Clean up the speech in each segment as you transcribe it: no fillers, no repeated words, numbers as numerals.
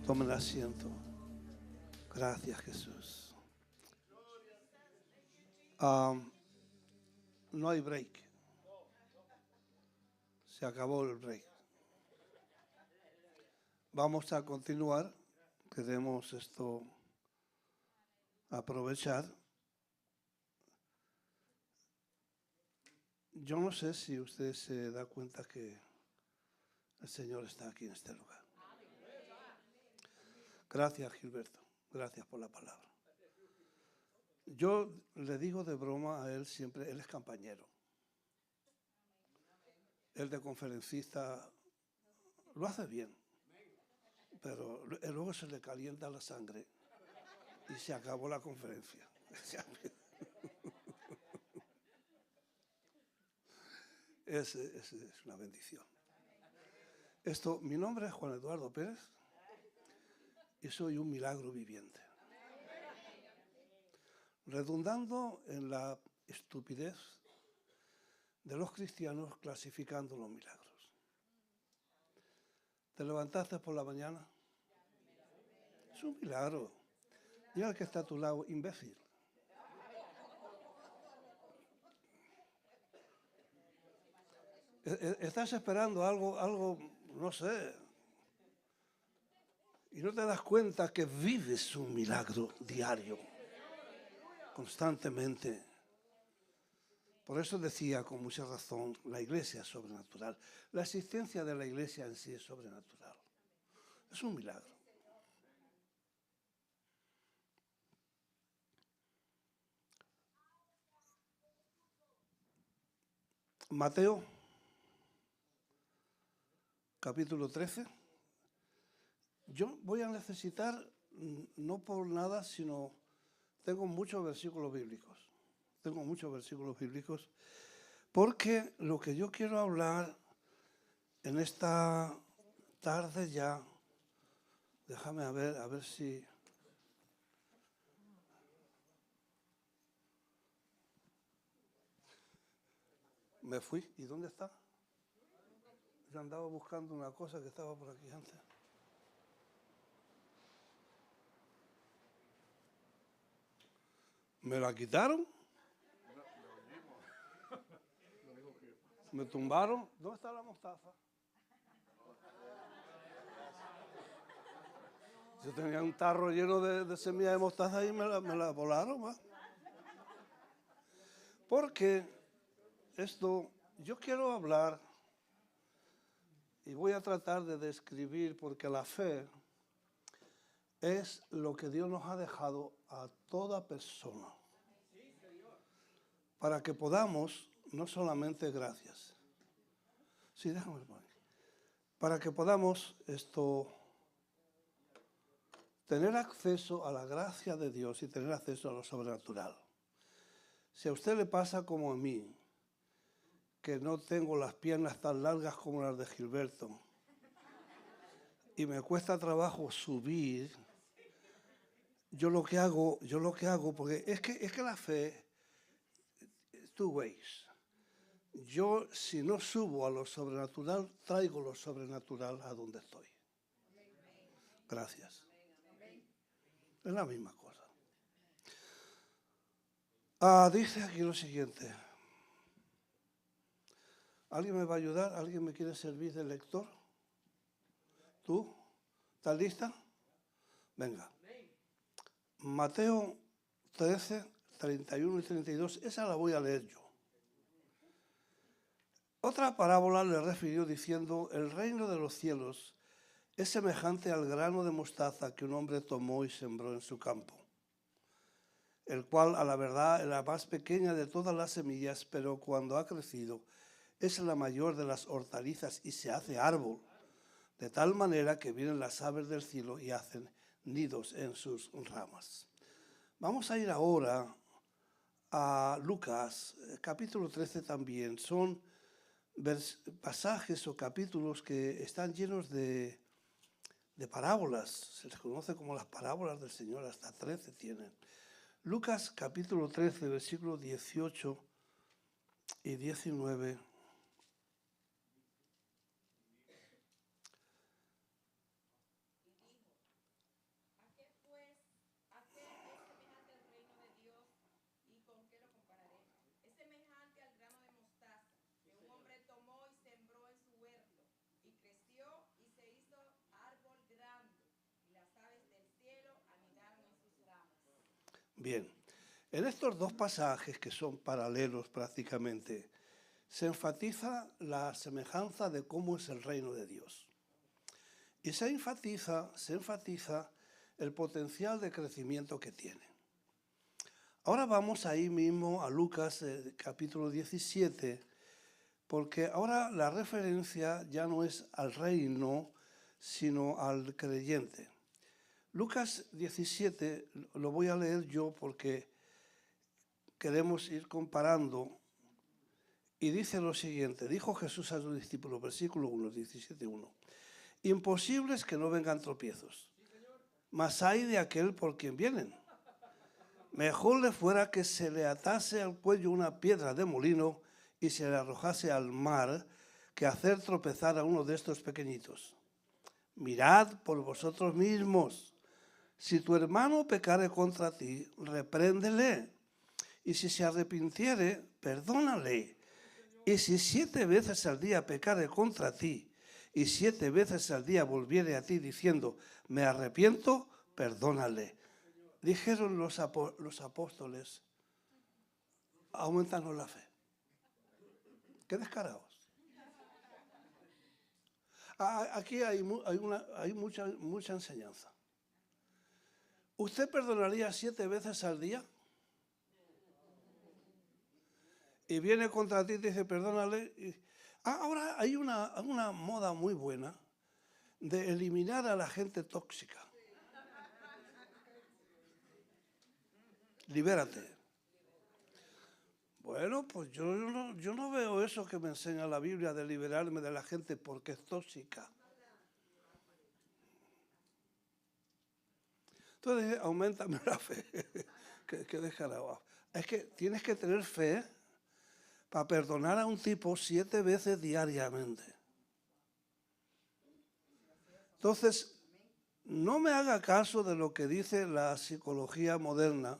Tomen asiento. Gracias, Jesús. No hay break. Se acabó el break. Vamos a continuar. Queremos aprovechar. Yo no sé si usted se da cuenta que el Señor está aquí en este lugar. Gracias, Gilberto. Gracias por la palabra. Yo le digo de broma a él siempre, él es campañero. Él de conferencista lo hace bien, pero luego se le calienta la sangre y se acabó la conferencia. Es una bendición. Mi nombre es Juan Eduardo Pérez y soy un milagro viviente. Redundando en la estupidez de los cristianos clasificando los milagros. ¿Te levantaste por la mañana? Es un milagro. Mira al que está a tu lado, imbécil. Estás esperando algo, no sé, y no te das cuenta que vives un milagro diario, constantemente. Por eso decía con mucha razón, la iglesia es sobrenatural. La existencia de la iglesia en sí es sobrenatural. Es un milagro. Mateo, capítulo 13. Yo voy a necesitar, no por nada, sino tengo muchos versículos bíblicos. Porque lo que yo quiero hablar en esta tarde ya, déjame a ver si... Me fui. ¿Y dónde está? Yo andaba buscando una cosa que estaba por aquí antes. ¿Me la quitaron? ¿Me tumbaron? ¿Dónde está la mostaza? Yo tenía un tarro lleno de semillas de mostaza y me la volaron. ¿Va? Porque yo quiero hablar y voy a tratar de describir, porque la fe es lo que Dios nos ha dejado a toda persona. Para que podamos, no solamente gracias. Sí, déjame poner. Para que podamos tener acceso a la gracia de Dios y tener acceso a lo sobrenatural. Si a usted le pasa como a mí, que no tengo las piernas tan largas como las de Gilberto, y me cuesta trabajo subir, yo lo que hago, porque es que la fe, two ways. Yo, si no subo a lo sobrenatural, traigo lo sobrenatural a donde estoy. Gracias. Es la misma cosa. Dice aquí lo siguiente. ¿Alguien me va a ayudar? ¿Alguien me quiere servir de lector? ¿Tú? ¿Estás lista? Venga. Mateo 13, 31 y 32. Esa la voy a leer yo. Otra parábola le refirió diciendo: el reino de los cielos es semejante al grano de mostaza que un hombre tomó y sembró en su campo, el cual a la verdad es la más pequeña de todas las semillas, pero cuando ha crecido es la mayor de las hortalizas y se hace árbol, de tal manera que vienen las aves del cielo y hacen nidos en sus ramas. Vamos a ir ahora a Lucas, capítulo 13 también. Son pasajes o capítulos que están llenos de parábolas. Se les conoce como las parábolas del Señor, hasta 13 tienen. Lucas capítulo 13, versículos 18 y 19. Bien, en estos dos pasajes que son paralelos prácticamente, se enfatiza la semejanza de cómo es el reino de Dios. Y se enfatiza el potencial de crecimiento que tiene. Ahora vamos ahí mismo a Lucas capítulo 17, porque ahora la referencia ya no es al reino, sino al creyente. Lucas 17 lo voy a leer yo porque queremos ir comparando. Y dice lo siguiente, dijo Jesús a sus discípulos, versículo 1, 17:1. Imposible es que no vengan tropiezos, mas hay de aquel por quien vienen. Mejor le fuera que se le atase al cuello una piedra de molino y se le arrojase al mar que hacer tropezar a uno de estos pequeñitos. Mirad por vosotros mismos. Si tu hermano pecare contra ti, repréndele. Y si se arrepintiere, perdónale. Y si 7 veces al día pecare contra ti, y 7 veces al día volviere a ti diciendo, me arrepiento, perdónale. Dijeron los apóstoles, aumentanos la fe. Qué descarados. Aquí hay mucha enseñanza. ¿Usted perdonaría 7 veces al día? Y viene contra ti y te dice, perdónale. Ahora hay una moda muy buena de eliminar a la gente tóxica. Libérate. Bueno, pues yo no veo eso que me enseña la Biblia de liberarme de la gente porque es tóxica. Entonces, auméntame la fe. que descarado. Es que tienes que tener fe para perdonar a un tipo 7 veces diariamente. Entonces, no me haga caso de lo que dice la psicología moderna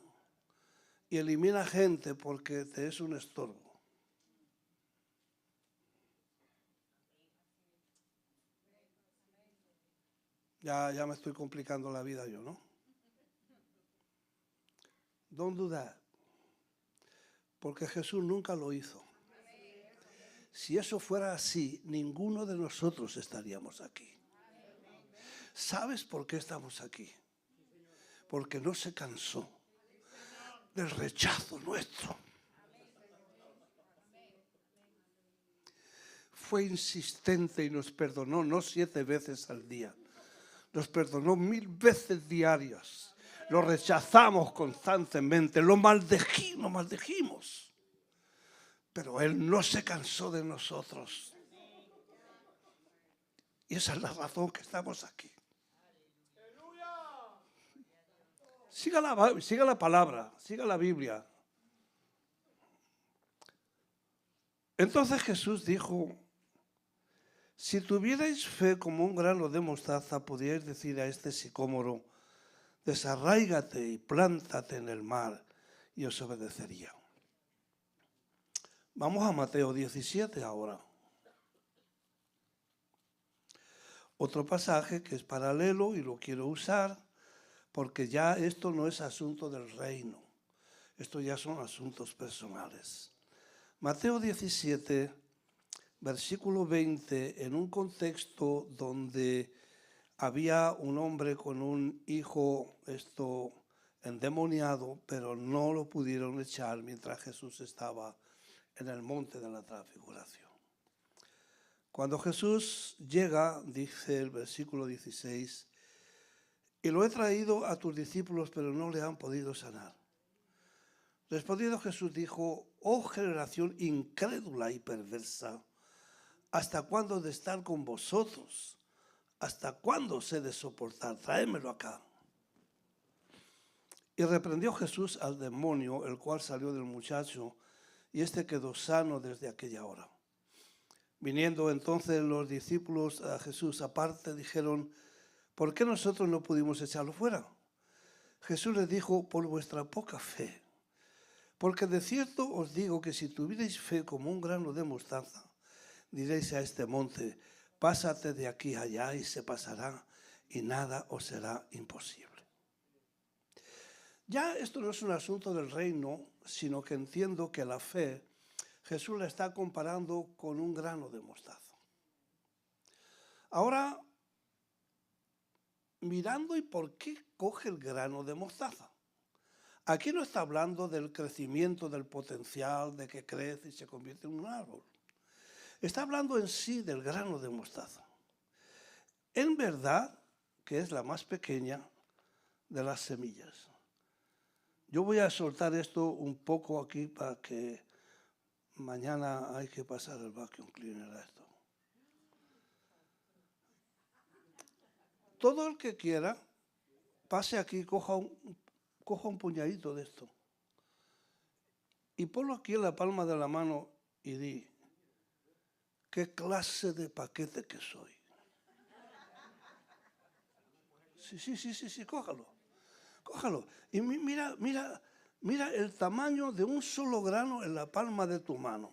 y elimina gente porque te es un estorbo. Ya me estoy complicando la vida yo, ¿no? Don't do that. Porque Jesús nunca lo hizo. Si eso fuera así, ninguno de nosotros estaríamos aquí. ¿Sabes por qué estamos aquí? Porque no se cansó del rechazo nuestro. Fue insistente y nos perdonó no 7 veces al día. Nos perdonó 1000 veces diarias. Lo rechazamos constantemente, lo maldijimos. Pero Él no se cansó de nosotros. Y esa es la razón que estamos aquí. Siga la palabra, siga la Biblia. Entonces Jesús dijo, si tuvierais fe como un grano de mostaza, podríais decir a este sicómoro, desarráigate y plántate en el mar, y os obedecería. Vamos a Mateo 17 ahora. Otro pasaje que es paralelo y lo quiero usar porque ya esto no es asunto del reino. Esto ya son asuntos personales. Mateo 17, versículo 20, en un contexto donde había un hombre con un hijo endemoniado, pero no lo pudieron echar mientras Jesús estaba en el monte de la transfiguración. Cuando Jesús llega, dice el versículo 16, y lo he traído a tus discípulos, pero no le han podido sanar. Respondiendo Jesús dijo, oh generación incrédula y perversa, ¿hasta cuándo de estar con vosotros? ¿Hasta cuándo se de soportar? Tráemelo acá. Y reprendió Jesús al demonio, el cual salió del muchacho, y éste quedó sano desde aquella hora. Viniendo entonces los discípulos a Jesús aparte, dijeron, ¿por qué nosotros no pudimos echarlo fuera? Jesús les dijo, por vuestra poca fe. Porque de cierto os digo que si tuvierais fe como un grano de mostaza, diréis a este monte, pásate de aquí allá y se pasará, y nada os será imposible. Ya esto no es un asunto del reino, sino que entiendo que la fe, Jesús la está comparando con un grano de mostaza. Ahora, mirando y por qué coge el grano de mostaza. Aquí no está hablando del crecimiento del potencial, de que crece y se convierte en un árbol. Está hablando en sí del grano de mostaza. En verdad, que es la más pequeña de las semillas. Yo voy a soltar esto un poco aquí para que mañana hay que pasar el vacuum cleaner a esto. Todo el que quiera, pase aquí, coja un puñadito de esto y ponlo aquí en la palma de la mano y di, ¿qué clase de paquete que soy? Sí, cójalo. Y mira el tamaño de un solo grano en la palma de tu mano.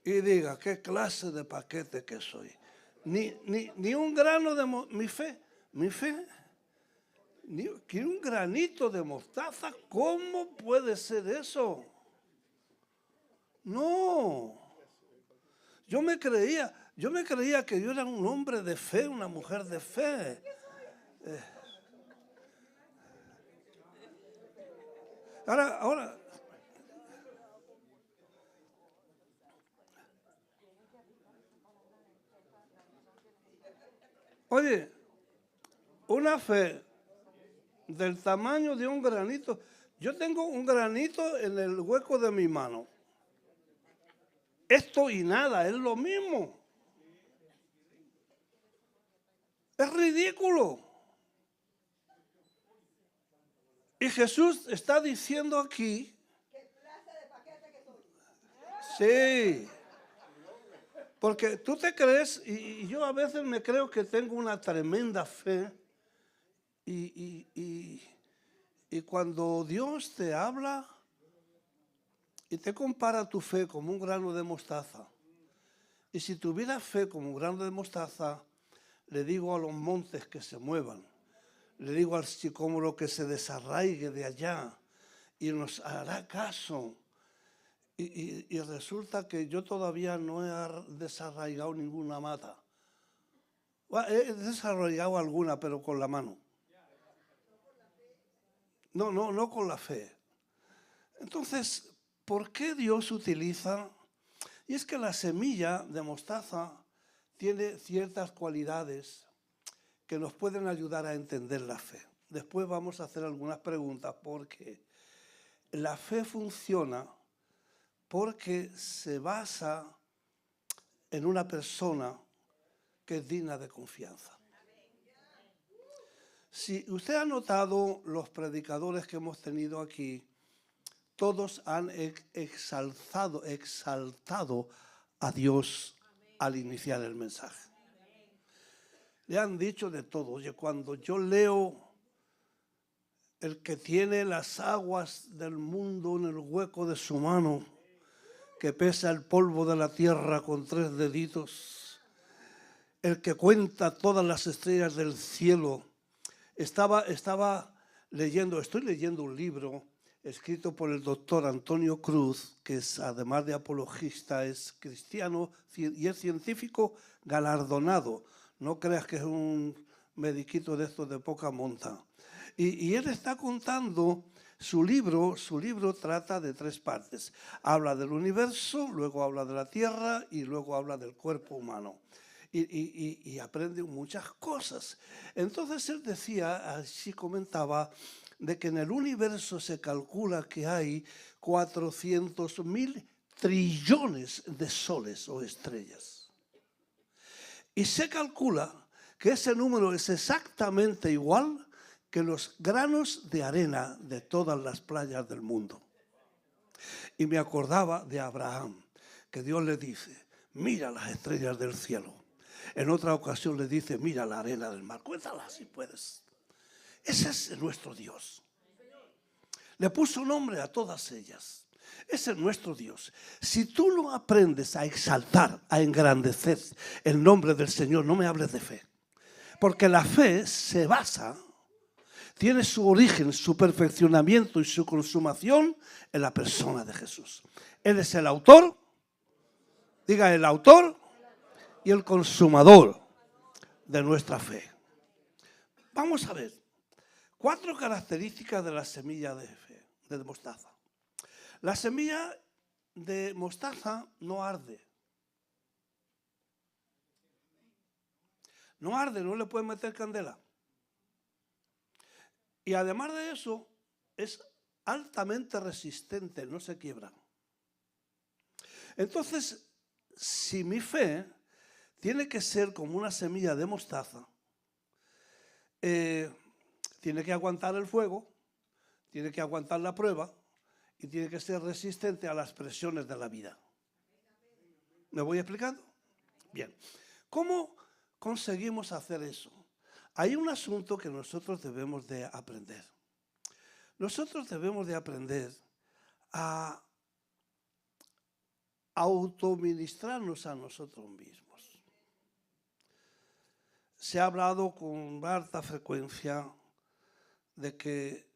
Y diga, ¿qué clase de paquete que soy? Ni un grano de mi fe, ni un granito de mostaza. ¿Cómo puede ser eso? No. Yo me creía que yo era un hombre de fe, una mujer de fe. Ahora. Oye, una fe del tamaño de un granito. Yo tengo un granito en el hueco de mi mano. Esto y nada, es lo mismo. Es ridículo. Y Jesús está diciendo aquí. ¿Qué clase de paquete que soy? Sí. Porque tú te crees, y yo a veces me creo que tengo una tremenda fe. Y cuando Dios te habla y te compara tu fe como un grano de mostaza, y si tuviera fe como un grano de mostaza, le digo a los montes que se muevan, le digo al sicómoro que se desarraigue de allá y nos hará caso. Y resulta que yo todavía no he desarraigado ninguna mata. He desarraigado alguna, pero con la mano. No con la fe. Entonces, ¿por qué Dios utiliza? Y es que la semilla de mostaza tiene ciertas cualidades que nos pueden ayudar a entender la fe. Después vamos a hacer algunas preguntas porque la fe funciona porque se basa en una persona que es digna de confianza. Si usted ha notado los predicadores que hemos tenido aquí, todos han exaltado a Dios al iniciar el mensaje. Le han dicho de todo. Oye, cuando yo leo el que tiene las aguas del mundo en el hueco de su mano, que pesa el polvo de la tierra con 3 deditos, el que cuenta todas las estrellas del cielo. Estoy leyendo un libro escrito por el doctor Antonio Cruz, que es, además de apologista, es cristiano y es científico galardonado. No creas que es un mediquito de estos de poca monta. Y él está contando su libro trata de 3 partes. Habla del universo, luego habla de la tierra y luego habla del cuerpo humano. Y aprende muchas cosas. Entonces él decía, así comentaba, de que en el universo se calcula que hay 400.000 trillones de soles o estrellas. Y se calcula que ese número es exactamente igual que los granos de arena de todas las playas del mundo. Y me acordaba de Abraham, que Dios le dice, mira las estrellas del cielo. En otra ocasión le dice, mira la arena del mar, cuéntalas si puedes. Ese es nuestro Dios. Le puso nombre a todas ellas. Ese es nuestro Dios. Si tú no aprendes a exaltar, a engrandecer el nombre del Señor, no me hables de fe. Porque la fe se basa tiene su origen, su perfeccionamiento y su consumación en la persona de Jesús. Él es el autor, diga el autor y el consumador de nuestra fe. Vamos a ver 4 características de la semilla de fe, de mostaza. La semilla de mostaza no arde. No arde, no le pueden meter candela. Y además de eso, es altamente resistente, no se quiebra. Entonces, si mi fe tiene que ser como una semilla de mostaza, tiene que aguantar el fuego, tiene que aguantar la prueba y tiene que ser resistente a las presiones de la vida. ¿Me voy explicando? Bien. ¿Cómo conseguimos hacer eso? Hay un asunto que nosotros debemos de aprender. Nosotros debemos de aprender a autoministrarnos a nosotros mismos. Se ha hablado con harta frecuencia de que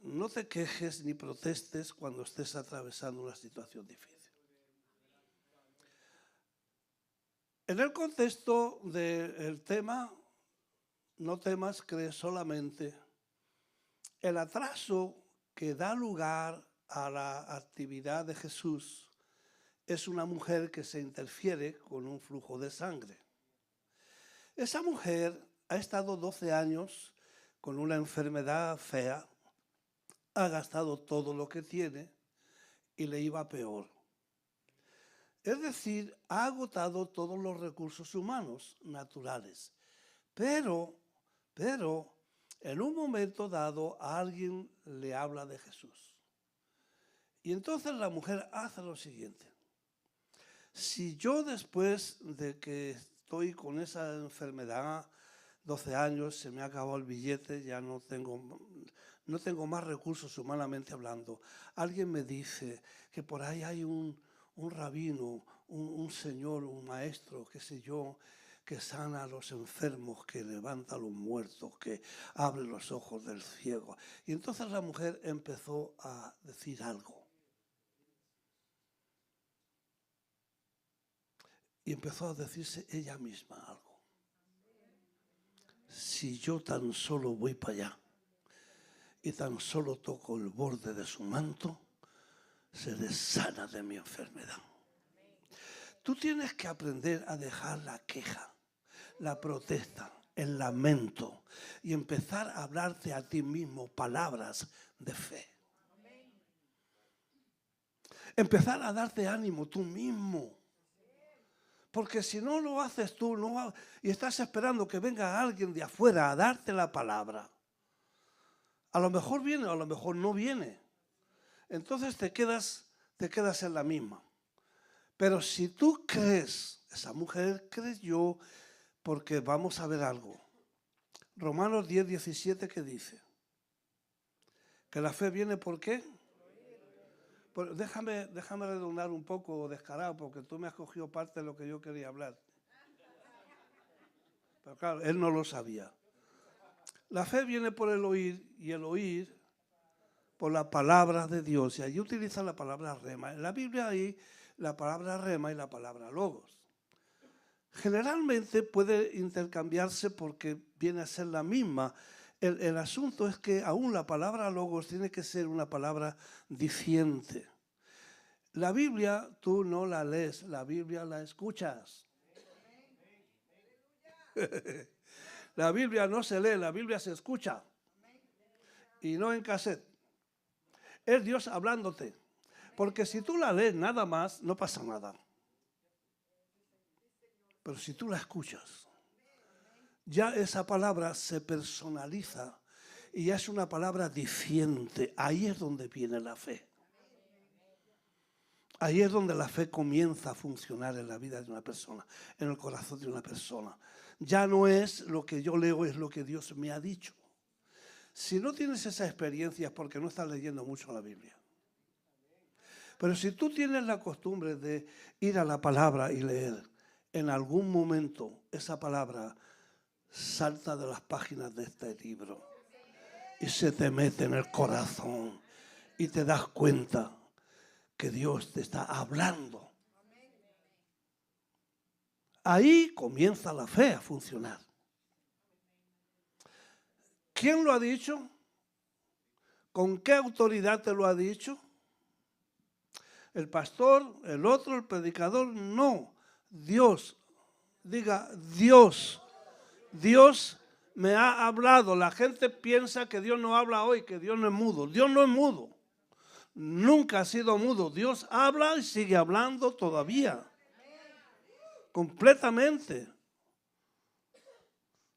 no te quejes ni protestes cuando estés atravesando una situación difícil. En el contexto del tema, no temas, cree solamente, el atraso que da lugar a la actividad de Jesús es una mujer que se interfiere con un flujo de sangre. Esa mujer ha estado 12 años con una enfermedad fea, ha gastado todo lo que tiene y le iba peor. Es decir, ha agotado todos los recursos humanos naturales. Pero, en un momento dado, alguien le habla de Jesús. Y entonces la mujer hace lo siguiente. Si yo después de que estoy con esa enfermedad, 12 años, se me ha acabado el billete, ya no tengo más recursos humanamente hablando, alguien me dice que por ahí hay un rabino, un señor, un maestro, qué sé yo, que sana a los enfermos, que levanta a los muertos, que abre los ojos del ciego. Y entonces la mujer empezó a decir algo. Y empezó a decirse ella misma algo. Si yo tan solo voy para allá y tan solo toco el borde de su manto, seré sana de mi enfermedad. Tú tienes que aprender a dejar la queja, la protesta, el lamento y empezar a hablarte a ti mismo palabras de fe. Empezar a darte ánimo tú mismo. Porque si no lo haces tú y estás esperando que venga alguien de afuera a darte la palabra, a lo mejor viene o a lo mejor no viene. Entonces te quedas en la misma. Pero si tú crees, esa mujer creyó, porque vamos a ver algo. Romanos 10, 17, ¿qué dice? Que la fe viene ¿por qué? Déjame redundar un poco descarado, porque tú me has cogido parte de lo que yo quería hablar. Pero claro, él no lo sabía. La fe viene por el oír y el oír por la palabra de Dios. Y allí utiliza la palabra rema. En la Biblia hay la palabra rema y la palabra logos. Generalmente puede intercambiarse porque viene a ser la misma. El asunto es que aún la palabra logos tiene que ser una palabra diciente. La Biblia tú no la lees, la Biblia la escuchas. La Biblia no se lee, la Biblia se escucha. Y no en cassette. Es Dios hablándote. Porque si tú la lees nada más, no pasa nada. Pero si tú la escuchas, ya esa palabra se personaliza y ya es una palabra diciente. Ahí es donde viene la fe. Ahí es donde la fe comienza a funcionar en la vida de una persona, en el corazón de una persona. Ya no es lo que yo leo, es lo que Dios me ha dicho. Si no tienes esa experiencia es porque no estás leyendo mucho la Biblia. Pero si tú tienes la costumbre de ir a la palabra y leer, en algún momento esa palabra salta de las páginas de este libro y se te mete en el corazón y te das cuenta que Dios te está hablando. Ahí comienza la fe a funcionar. ¿Quién lo ha dicho? ¿Con qué autoridad te lo ha dicho? ¿El pastor, el otro, el predicador? No, Dios. Diga, Dios. Dios me ha hablado. La gente piensa que Dios no habla hoy, que Dios no es mudo. Dios no es mudo. Nunca ha sido mudo. Dios habla y sigue hablando todavía. Completamente.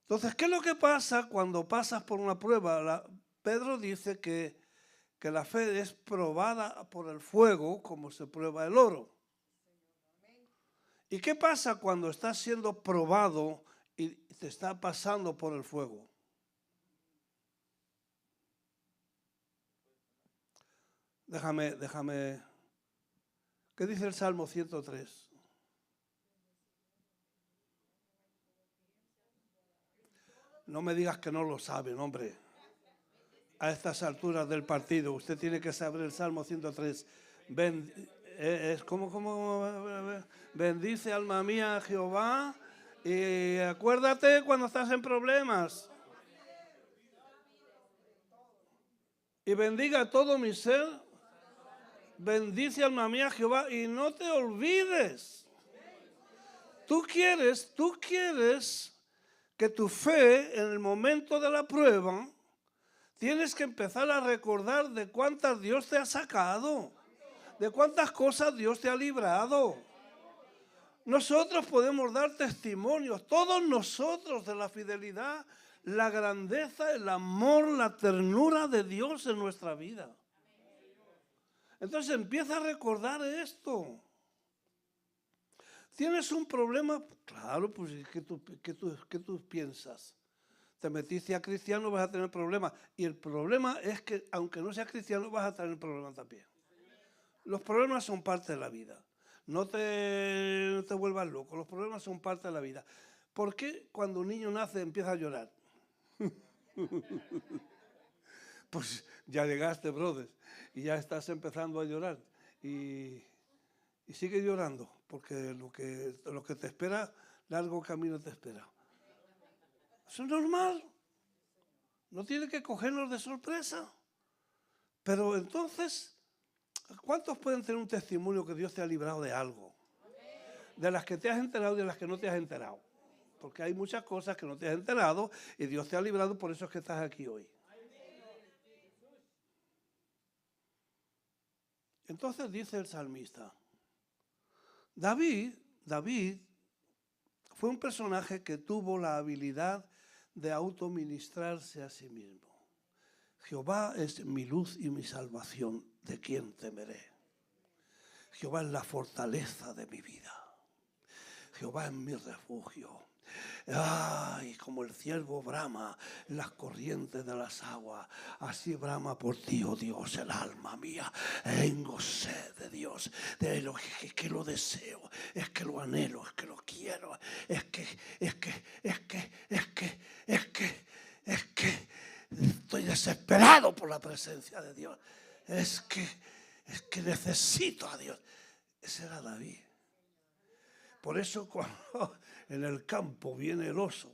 Entonces, ¿qué es lo que pasa cuando pasas por una prueba? Pedro dice que la fe es probada por el fuego como se prueba el oro. ¿Y qué pasa cuando estás siendo probado y te está pasando por el fuego? Déjame. ¿Qué dice el Salmo 103? No me digas que no lo saben, hombre. A estas alturas del partido, usted tiene que saber el Salmo 103. ¿Cómo? Bendice, alma mía, a Jehová, y acuérdate cuando estás en problemas. Y bendiga todo mi ser. Bendice, alma mía, a Jehová, y no te olvides. Tú quieres que tu fe en el momento de la prueba, tienes que empezar a recordar de cuántas Dios te ha sacado, de cuántas cosas Dios te ha librado. Nosotros podemos dar testimonios, todos nosotros, de la fidelidad, la grandeza, el amor, la ternura de Dios en nuestra vida. Entonces empieza a recordar esto. ¿Tienes un problema? Claro, pues ¿qué tú piensas? Te metiste a cristiano, vas a tener problemas. Y el problema es que, aunque no seas cristiano, vas a tener problemas también. Los problemas son parte de la vida. No te vuelvas loco. Los problemas son parte de la vida. ¿Por qué cuando un niño nace empieza a llorar? Pues ya llegaste, brother, y ya estás empezando a llorar. Y sigue llorando, porque lo que te espera, largo camino te espera. Eso es normal. No tiene que cogernos de sorpresa. Pero entonces, ¿cuántos pueden tener un testimonio que Dios te ha librado de algo? De las que te has enterado y de las que no te has enterado. Porque hay muchas cosas que no te has enterado y Dios te ha librado, por eso es que estás aquí hoy. Entonces dice el salmista, David fue un personaje que tuvo la habilidad de autoministrarse a sí mismo. Jehová es mi luz y mi salvación, ¿de quién temeré? Jehová es la fortaleza de mi vida. Jehová es mi refugio. Ay, como el ciervo brama en las corrientes de las aguas, así brama por ti, oh Dios, el alma mía. Tengo sed de Dios, es que lo deseo, es que lo anhelo, es que lo quiero, es que estoy desesperado por la presencia de Dios. Es que necesito a Dios. Ese era David. Por eso cuando en el campo viene el oso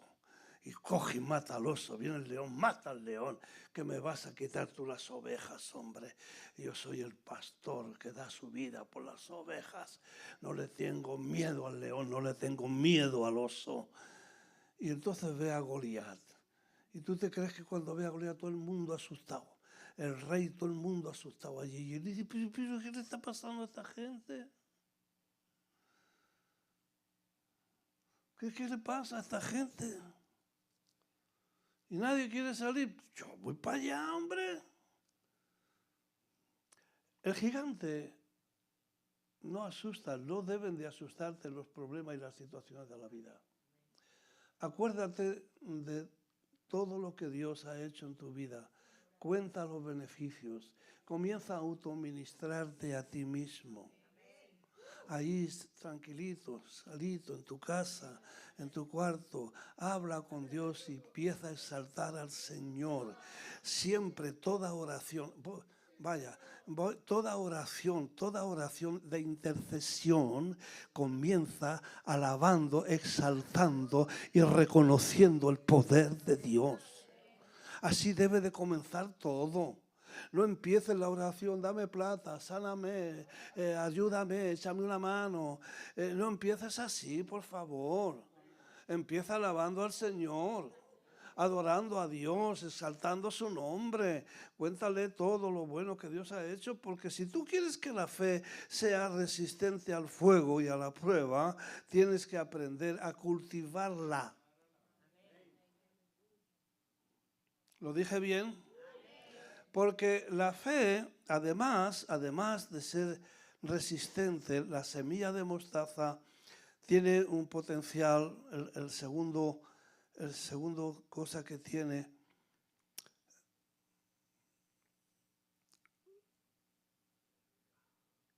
y coge y mata al oso, viene el león, mata al león, que me vas a quitar tú las ovejas, hombre. Yo soy el pastor que da su vida por las ovejas. No le tengo miedo al león, no le tengo miedo al oso. Y entonces ve a Goliat. Y tú te crees que cuando ve a Goliat todo el mundo asustado. El rey, todo el mundo asustado allí. Y él dice, pero ¿qué le está pasando a esta gente? ¿Qué le pasa a esta gente? Y nadie quiere salir. Yo voy para allá, hombre. El gigante no asusta, no deben de asustarte los problemas y las situaciones de la vida. Acuérdate de todo lo que Dios ha hecho en tu vida. Cuenta los beneficios. Comienza a autoministrarte a ti mismo. ahí tranquilito, salito, en tu casa, en tu cuarto, habla con Dios y empieza a exaltar al Señor. Siempre toda oración, toda oración de intercesión comienza alabando, exaltando y reconociendo el poder de Dios. Así debe de comenzar todo. No empieces la oración, dame plata, sáname, ayúdame, échame una mano. No empieces así, por favor. Empieza alabando al Señor, adorando a Dios, exaltando su nombre. Cuéntale todo lo bueno que Dios ha hecho, porque si tú quieres que la fe sea resistente al fuego y a la prueba, tienes que aprender a cultivarla. ¿Lo dije bien? Porque la fe, además de ser resistente, la semilla de mostaza tiene un potencial, el segundo cosa que tiene,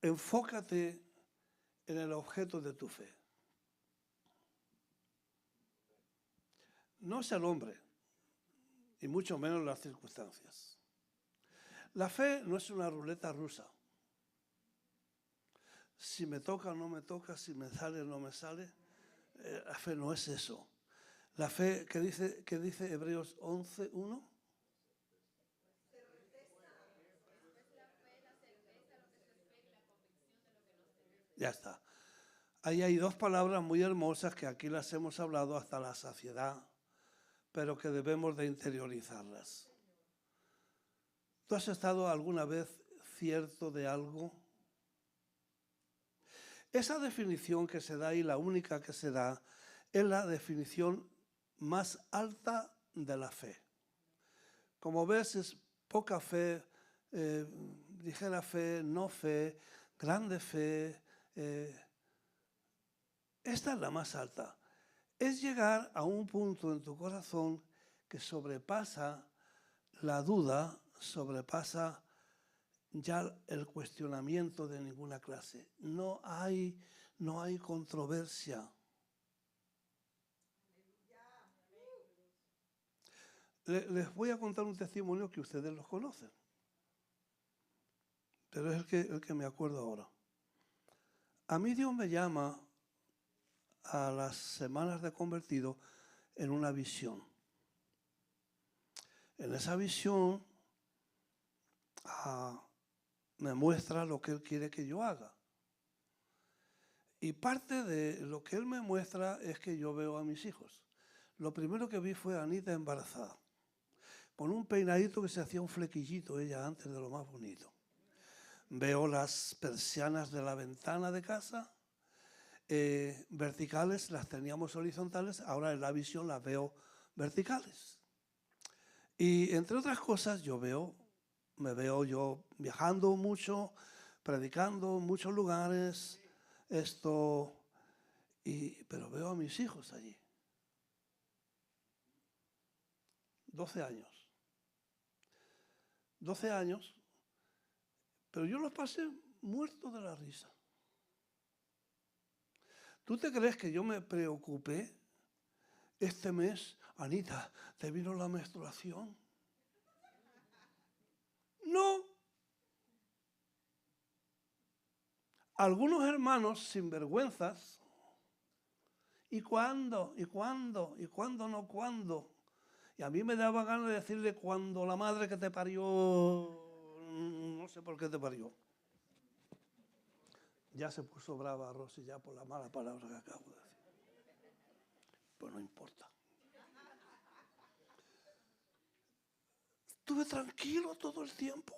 enfócate en el objeto de tu fe. No es el hombre, y mucho menos las circunstancias. La fe no es una ruleta rusa. Si me toca o no me toca, si me sale o no me sale. La fe no es eso. La fe, ¿qué dice Hebreos 11:1? Ya está. Ahí hay dos palabras muy hermosas que aquí las hemos hablado hasta la saciedad, pero que debemos de interiorizarlas. ¿Tú has estado alguna vez cierto de algo? Esa definición que se da y la única que se da es la definición más alta de la fe. Como ves, es poca fe, ligera fe, no fe, grande fe. Esta es la más alta. Es llegar a un punto en tu corazón que sobrepasa la duda, sobrepasa ya el cuestionamiento de ninguna clase. No hay controversia. Les voy a contar un testimonio que ustedes los conocen, pero es el que me acuerdo ahora. A mí Dios me llama a las semanas de convertido en una visión. En esa visión me muestra lo que Él quiere que yo haga. Y parte de lo que Él me muestra es que yo veo a mis hijos. Lo primero que vi fue a Anita embarazada, con un peinadito que se hacía un flequillito ella antes de lo más bonito. Veo las persianas de la ventana de casa, verticales, las teníamos horizontales, ahora en la visión las veo verticales. Y entre otras cosas me veo yo viajando mucho, predicando en muchos lugares, pero veo a mis hijos allí. 12 años. 12 años, pero yo los pasé muertos de la risa. ¿Tú te crees que yo me preocupé este mes? Anita, ¿te vino la menstruación? No. Algunos hermanos sinvergüenzas. ¿Y cuándo? ¿Y cuándo? ¿Y cuándo no cuándo? Y a mí me daba ganas de decirle cuando la madre que te parió, no sé por qué te parió. Ya se puso brava Rosy ya por la mala palabra que acabo de decir. Pues no importa. Estuve tranquilo todo el tiempo,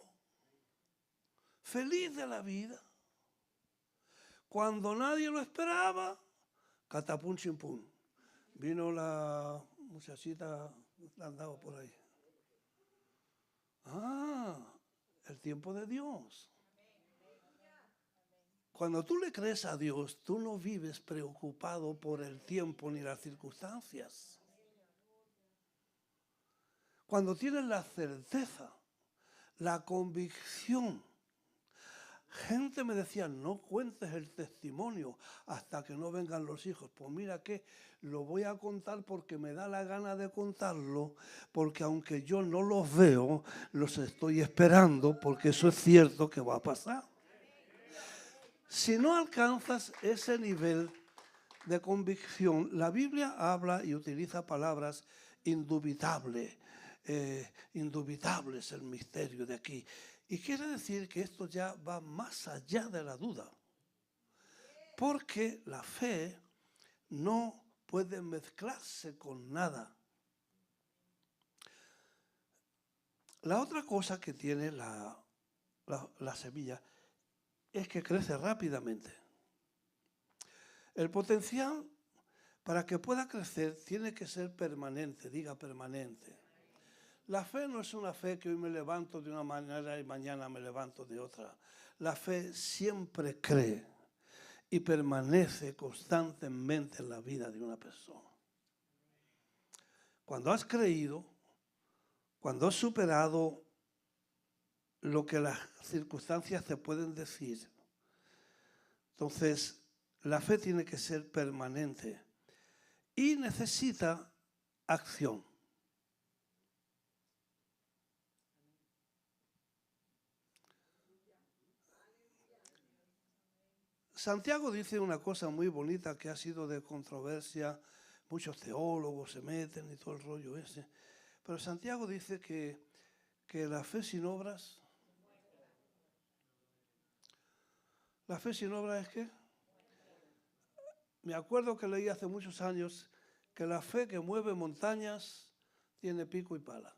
feliz de la vida. Cuando nadie lo esperaba, catapum chimpum. Vino la muchachita que andaba por ahí. El tiempo de Dios. Cuando tú le crees a Dios, tú no vives preocupado por el tiempo ni las circunstancias. Cuando tienes la certeza, la convicción, Gente me decía, no cuentes el testimonio hasta que no vengan los hijos. Pues mira que lo voy a contar porque me da la gana de contarlo, porque aunque yo no los veo, los estoy esperando, porque eso es cierto que va a pasar. Si no alcanzas ese nivel de convicción, la Biblia habla y utiliza palabras indubitables. Indubitable es el misterio de aquí. Y quiere decir que esto ya va más allá de la duda. Porque la fe no puede mezclarse con nada. La otra cosa que tiene la semilla es que crece rápidamente. El potencial para que pueda crecer tiene que ser permanente, diga permanente. La fe no es una fe que hoy me levanto de una manera y mañana me levanto de otra. La fe siempre cree y permanece constantemente en la vida de una persona. Cuando has creído, cuando has superado lo que las circunstancias te pueden decir, entonces la fe tiene que ser permanente y necesita acción. Santiago dice una cosa muy bonita que ha sido de controversia, muchos teólogos se meten y todo el rollo ese, pero Santiago dice que la fe sin obras, ¿la fe sin obras es qué? Me acuerdo que leí hace muchos años que la fe que mueve montañas tiene pico y pala.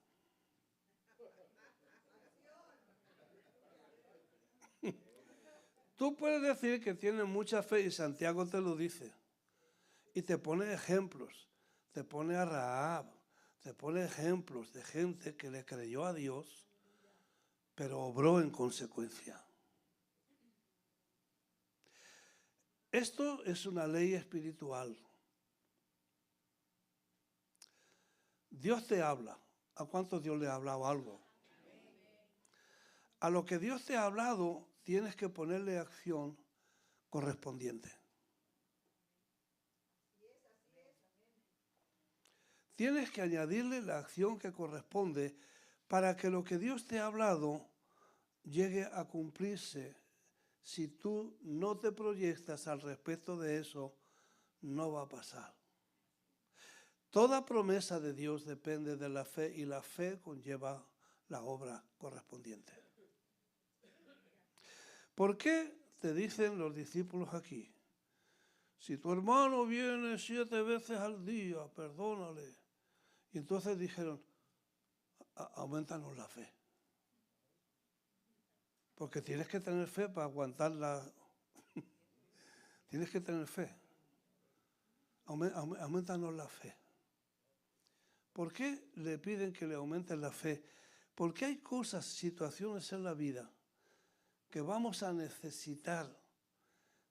Tú puedes decir que tienes mucha fe y Santiago te lo dice. Y te pone ejemplos, te pone a Rahab, te pone ejemplos de gente que le creyó a Dios, pero obró en consecuencia. Esto es una ley espiritual. Dios te habla. ¿A cuántos Dios le ha hablado algo? A lo que Dios te ha hablado, tienes que ponerle acción correspondiente. Tienes que añadirle la acción que corresponde para que lo que Dios te ha hablado llegue a cumplirse. Si tú no te proyectas al respecto de eso, no va a pasar. Toda promesa de Dios depende de la fe y la fe conlleva la obra correspondiente. ¿Por qué te dicen los discípulos aquí? Si tu hermano viene 7 veces al día, perdónale. Y entonces dijeron, aumentanos la fe. Porque tienes que tener fe para aguantarla. Tienes que tener fe. Aumentanos la fe. ¿Por qué le piden que le aumenten la fe? Porque hay cosas, situaciones en la vida que vamos a necesitar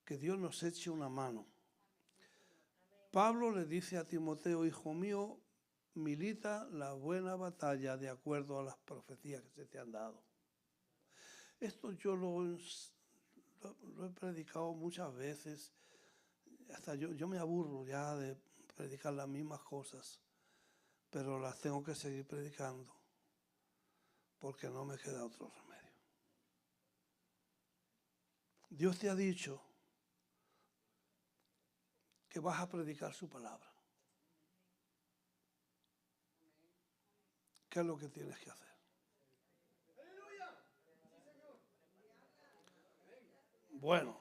que Dios nos eche una mano. Pablo le dice a Timoteo, hijo mío, milita la buena batalla de acuerdo a las profecías que se te han dado. Esto yo lo he predicado muchas veces, hasta yo me aburro ya de predicar las mismas cosas, pero las tengo que seguir predicando porque no me queda otro remedio. Dios te ha dicho que vas a predicar su palabra. ¿Qué es lo que tienes que hacer? Bueno,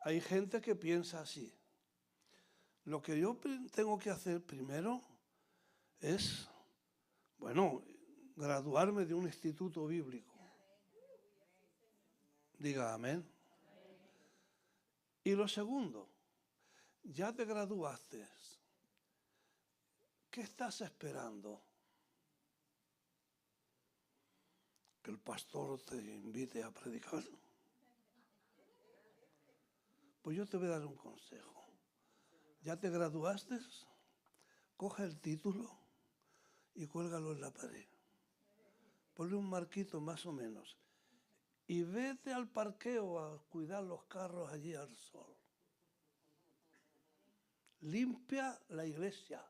hay gente que piensa así. Lo que yo tengo que hacer primero es, graduarme de un instituto bíblico. Diga amén. Y lo segundo, ya te graduaste. ¿Qué estás esperando? Que el pastor te invite a predicar. Pues yo te voy a dar un consejo. ¿Ya te graduaste? Coge el título y cuélgalo en la pared. Ponle un marquito más o menos. y vete al parqueo a cuidar los carros allí al sol. Limpia la iglesia.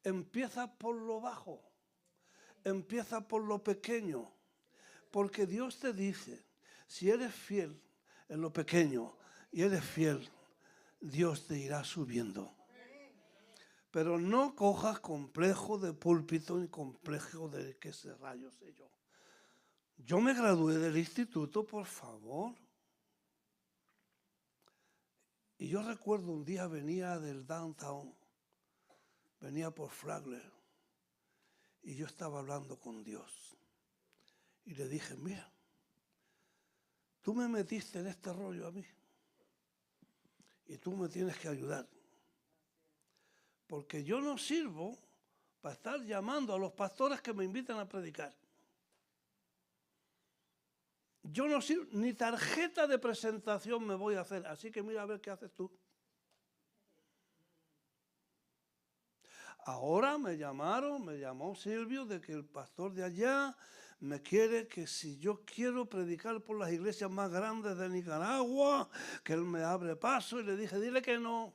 Empieza por lo bajo. Empieza por lo pequeño. Porque Dios te dice, si eres fiel en lo pequeño y eres fiel, Dios te irá subiendo. Pero no cojas complejo de púlpito ni complejo de qué sé rayos sé yo. Yo me gradué del instituto, por favor. Y yo recuerdo un día venía del downtown, venía por Flagler, y yo estaba hablando con Dios. Y le dije, mira, tú me metiste en este rollo a mí. Y tú me tienes que ayudar. Porque yo no sirvo para estar llamando a los pastores que me invitan a predicar. Yo no sirvo, ni tarjeta de presentación me voy a hacer. Así que mira a ver qué haces tú. Ahora me llamó Silvio de que el pastor de allá me quiere que si yo quiero predicar por las iglesias más grandes de Nicaragua, que él me abre paso y le dije, dile que no.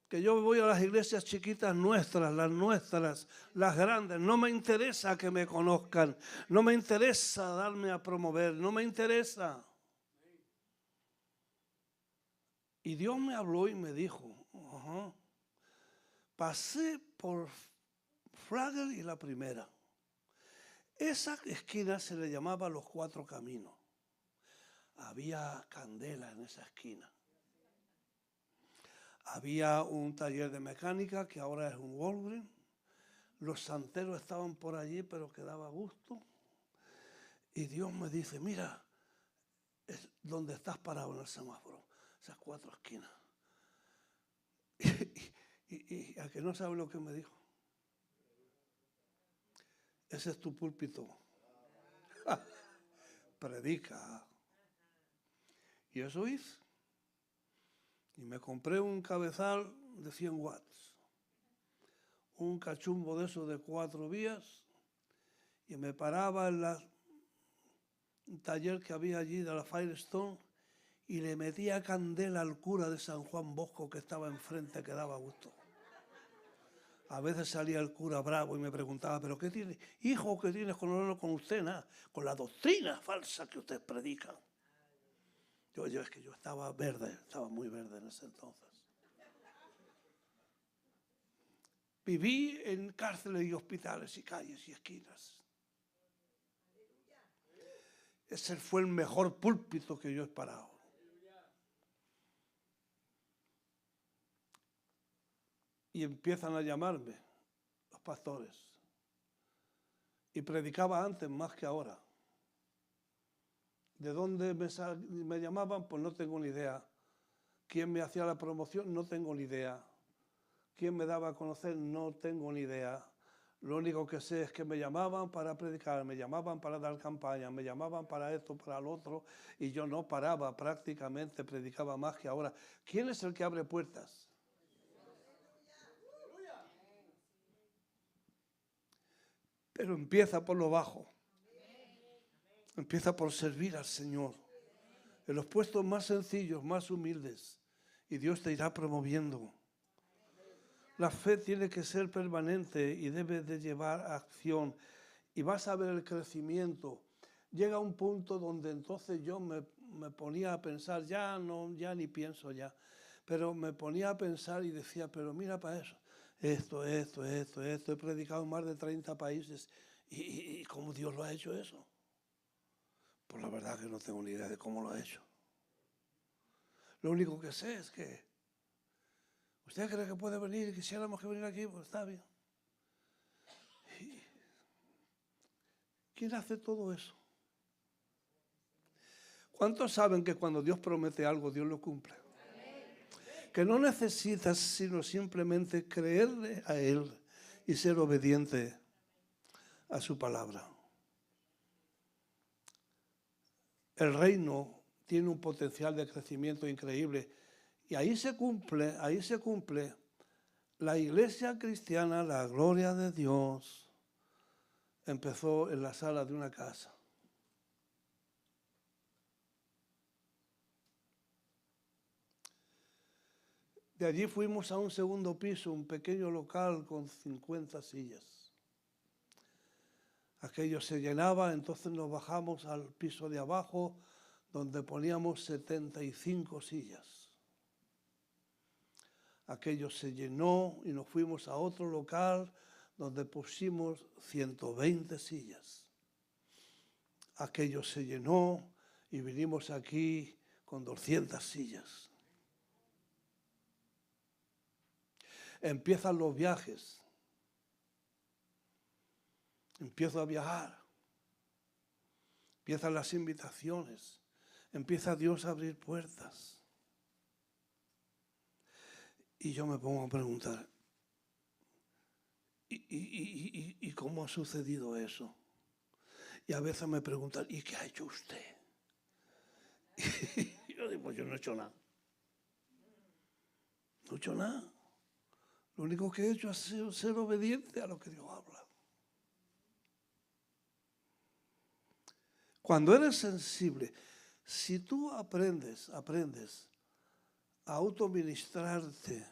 Que yo voy a las iglesias chiquitas nuestras, las grandes. No me interesa que me conozcan, no me interesa darme a promover, no me interesa. Y Dios me habló y me dijo, pasé por Flagler y la primera. Esa esquina se le llamaba Los Cuatro Caminos. Había candela en esa esquina. Había un taller de mecánica que ahora es un Walgreens. Los santeros estaban por allí, pero quedaba a gusto. Y Dios me dice, mira, es donde estás parado en el semáforo, esas cuatro esquinas. Y a que no sabe lo que me dijo. Ese es tu púlpito. Predica. Y eso hice. Y me compré un cabezal de 100 watts. Un cachumbo de esos de 4 vías. Y me paraba en un taller que había allí de la Firestone y le metía candela al cura de San Juan Bosco que estaba enfrente, que daba gusto. A veces salía el cura bravo y me preguntaba, ¿pero qué tiene? Hijo, ¿qué tienes con usted? Nada, con la doctrina falsa que ustedes predican. Es que yo estaba verde, estaba muy verde en ese entonces. Viví en cárceles y hospitales y calles y esquinas. Ese fue el mejor púlpito que yo he parado. Y empiezan a llamarme los pastores. Y predicaba antes más que ahora. ¿De dónde me llamaban? Pues no tengo ni idea. ¿Quién me hacía la promoción? No tengo ni idea. ¿Quién me daba a conocer? No tengo ni idea. Lo único que sé es que me llamaban para predicar, me llamaban para dar campaña, me llamaban para esto, para lo otro, y yo no paraba, prácticamente predicaba más que ahora. ¿Quién es el que abre puertas? Pero empieza por lo bajo. Empieza por servir al Señor. En los puestos más sencillos, más humildes. Y Dios te irá promoviendo. La fe tiene que ser permanente y debe de llevar a acción. Y vas a ver el crecimiento. Llega un punto donde entonces yo me ponía a pensar, ya ni pienso ya. Pero me ponía a pensar y decía, pero mira para eso. Esto. He predicado en más de 30 países. ¿Y cómo Dios lo ha hecho eso? Pues la verdad que no tengo ni idea de cómo lo ha hecho. Lo único que sé es que usted cree que puede venir y quisiéramos que viniera aquí, pues está bien. ¿Quién hace todo eso? ¿Cuántos saben que cuando Dios promete algo, Dios lo cumple? Que no necesitas sino simplemente creerle a Él y ser obediente a su palabra. El reino tiene un potencial de crecimiento increíble y ahí se cumple la iglesia cristiana, la gloria de Dios, empezó en la sala de una casa. De allí fuimos a un segundo piso, un pequeño local con 50 sillas. Aquello se llenaba, entonces nos bajamos al piso de abajo, donde poníamos 75 sillas. Aquello se llenó y nos fuimos a otro local donde pusimos 120 sillas. Aquello se llenó y vinimos aquí con 200 sillas. Empiezan los viajes. Empiezo a viajar. Empiezan las invitaciones. Empieza Dios a abrir puertas. Y yo me pongo a preguntar, ¿y cómo ha sucedido eso? Y a veces me preguntan, ¿y qué ha hecho usted? Y yo digo, pues yo no he hecho nada. No he hecho nada. Lo único que he hecho es ser obediente a lo que Dios habla. Cuando eres sensible, si tú aprendes a autoministrarte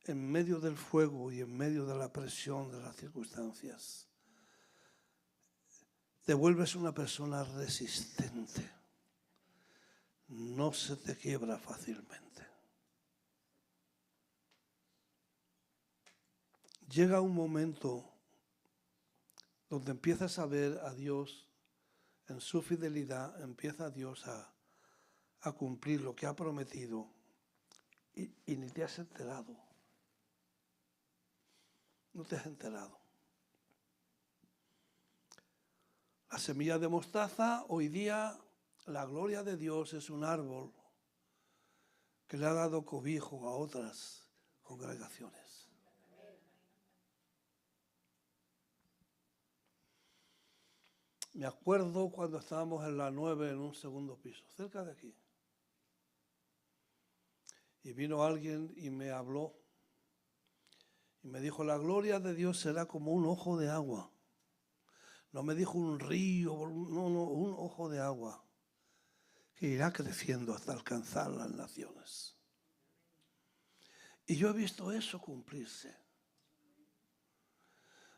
en medio del fuego y en medio de la presión de las circunstancias, te vuelves una persona resistente. No se te quiebra fácilmente. Llega un momento donde empiezas a ver a Dios en su fidelidad, empieza Dios a cumplir lo que ha prometido y ni te has enterado. No te has enterado. La semilla de mostaza, hoy día, la gloria de Dios es un árbol que le ha dado cobijo a otras congregaciones. Me acuerdo cuando estábamos en la 9 en un segundo piso, cerca de aquí. Y vino alguien y me habló y me dijo, la gloria de Dios será como un ojo de agua. No me dijo un río, no, un ojo de agua que irá creciendo hasta alcanzar las naciones. Y yo he visto eso cumplirse.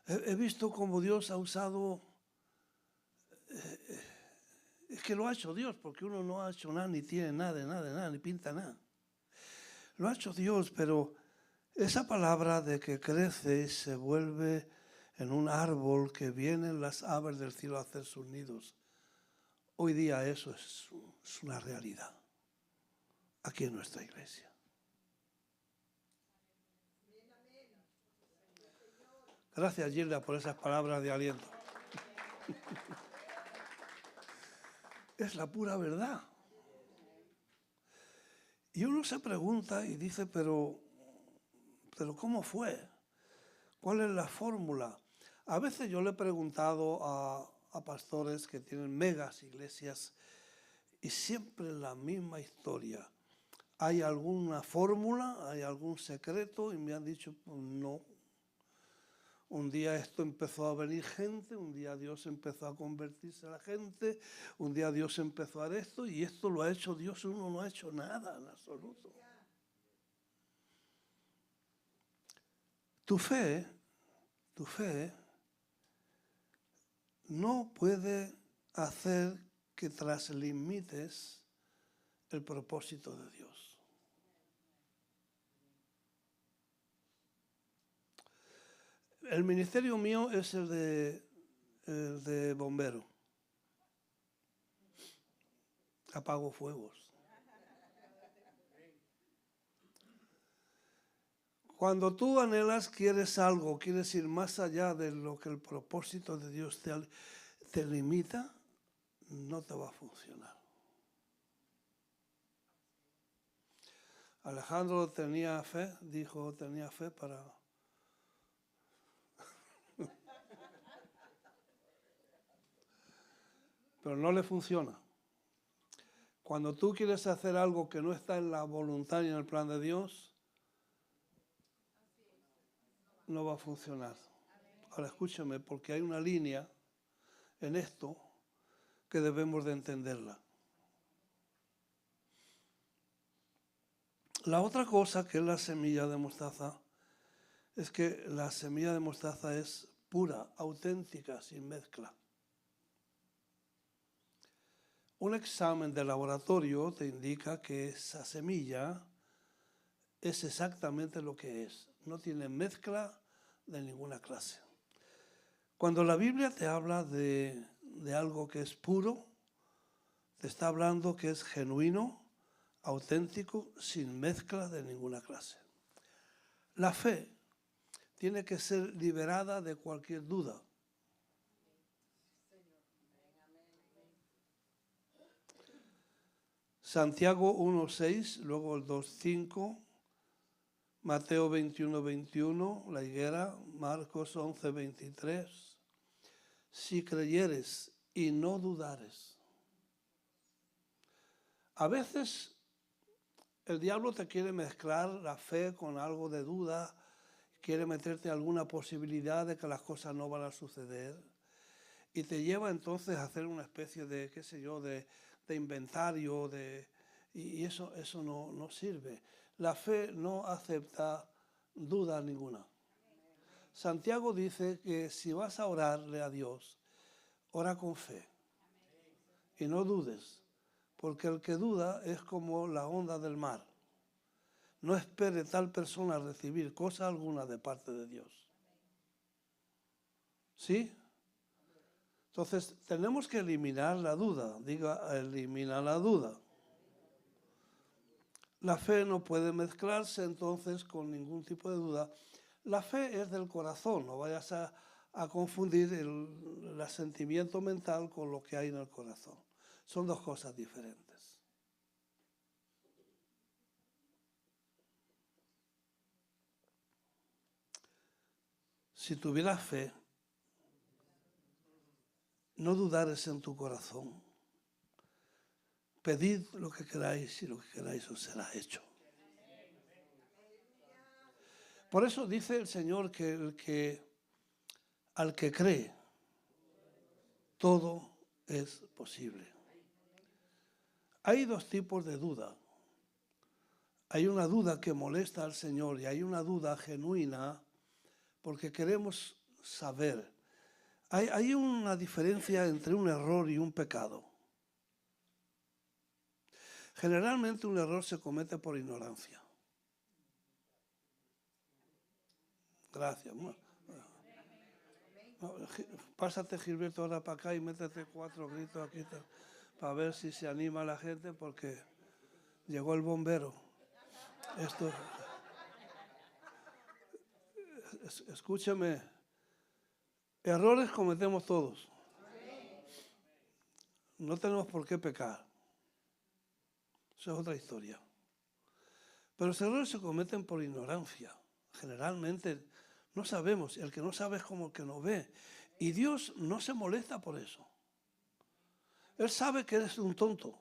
He visto cómo Dios ha usado, es que lo ha hecho Dios, porque uno no ha hecho nada, ni tiene nada, ni pinta nada. Lo ha hecho Dios, pero esa palabra de que crece y se vuelve en un árbol que vienen las aves del cielo a hacer sus nidos, hoy día eso es una realidad aquí en nuestra iglesia. Gracias, Gilda, por esas palabras de aliento. Es la pura verdad. Y uno se pregunta y dice, pero ¿cómo fue? ¿Cuál es la fórmula? A veces yo le he preguntado a pastores que tienen megas iglesias y siempre la misma historia. ¿Hay alguna fórmula? ¿Hay algún secreto? Y me han dicho, pues no. Un día esto empezó a venir gente, un día Dios empezó a convertirse a la gente, un día Dios empezó a hacer esto y esto lo ha hecho Dios, uno no ha hecho nada en absoluto. Tu fe no puede hacer que traslimites el propósito de Dios. El ministerio mío es el de bombero. Apago fuegos. Cuando tú anhelas, quieres algo, quieres ir más allá de lo que el propósito de Dios te limita, no te va a funcionar. Alejandro tenía fe para... Pero no le funciona. Cuando tú quieres hacer algo que no está en la voluntad y en el plan de Dios, no va a funcionar. Ahora escúchame, porque hay una línea en esto que debemos de entenderla. La otra cosa que es la semilla de mostaza es que la semilla de mostaza es pura, auténtica, sin mezcla. Un examen de laboratorio te indica que esa semilla es exactamente lo que es. No tiene mezcla de ninguna clase. Cuando la Biblia te habla de algo que es puro, te está hablando que es genuino, auténtico, sin mezcla de ninguna clase. La fe tiene que ser liberada de cualquier duda. Santiago 1:6, luego el 2:5, Mateo 21:21, la higuera, Marcos 11:23. Si creyeres y no dudares. A veces el diablo te quiere mezclar la fe con algo de duda, quiere meterte alguna posibilidad de que las cosas no van a suceder y te lleva entonces a hacer una especie de, qué sé yo, de inventario, y eso no sirve. La fe no acepta duda ninguna. Santiago dice que si vas a orarle a Dios, ora con fe y no dudes, porque el que duda es como la onda del mar. No espere tal persona recibir cosa alguna de parte de Dios. ¿Sí? Entonces, tenemos que eliminar la duda. Diga, elimina la duda. La fe no puede mezclarse entonces con ningún tipo de duda. La fe es del corazón, no vayas a confundir el asentimiento mental con lo que hay en el corazón. Son dos cosas diferentes. Si tuvieras fe, no dudares en tu corazón. Pedid lo que queráis y lo que queráis os será hecho. Por eso dice el Señor que al que cree, todo es posible. Hay dos tipos de duda. Hay una duda que molesta al Señor y hay una duda genuina porque queremos saber. Hay una diferencia entre un error y un pecado. Generalmente un error se comete por ignorancia. Gracias. Pásate, Gilberto, ahora para acá y métete 4 gritos aquí para ver si se anima la gente porque llegó el bombero. Esto, escúcheme, errores cometemos todos. No tenemos por qué pecar. Eso es otra historia. Pero los errores se cometen por ignorancia. Generalmente no sabemos. El que no sabe es como el que no ve. Y Dios no se molesta por eso. Él sabe que eres un tonto.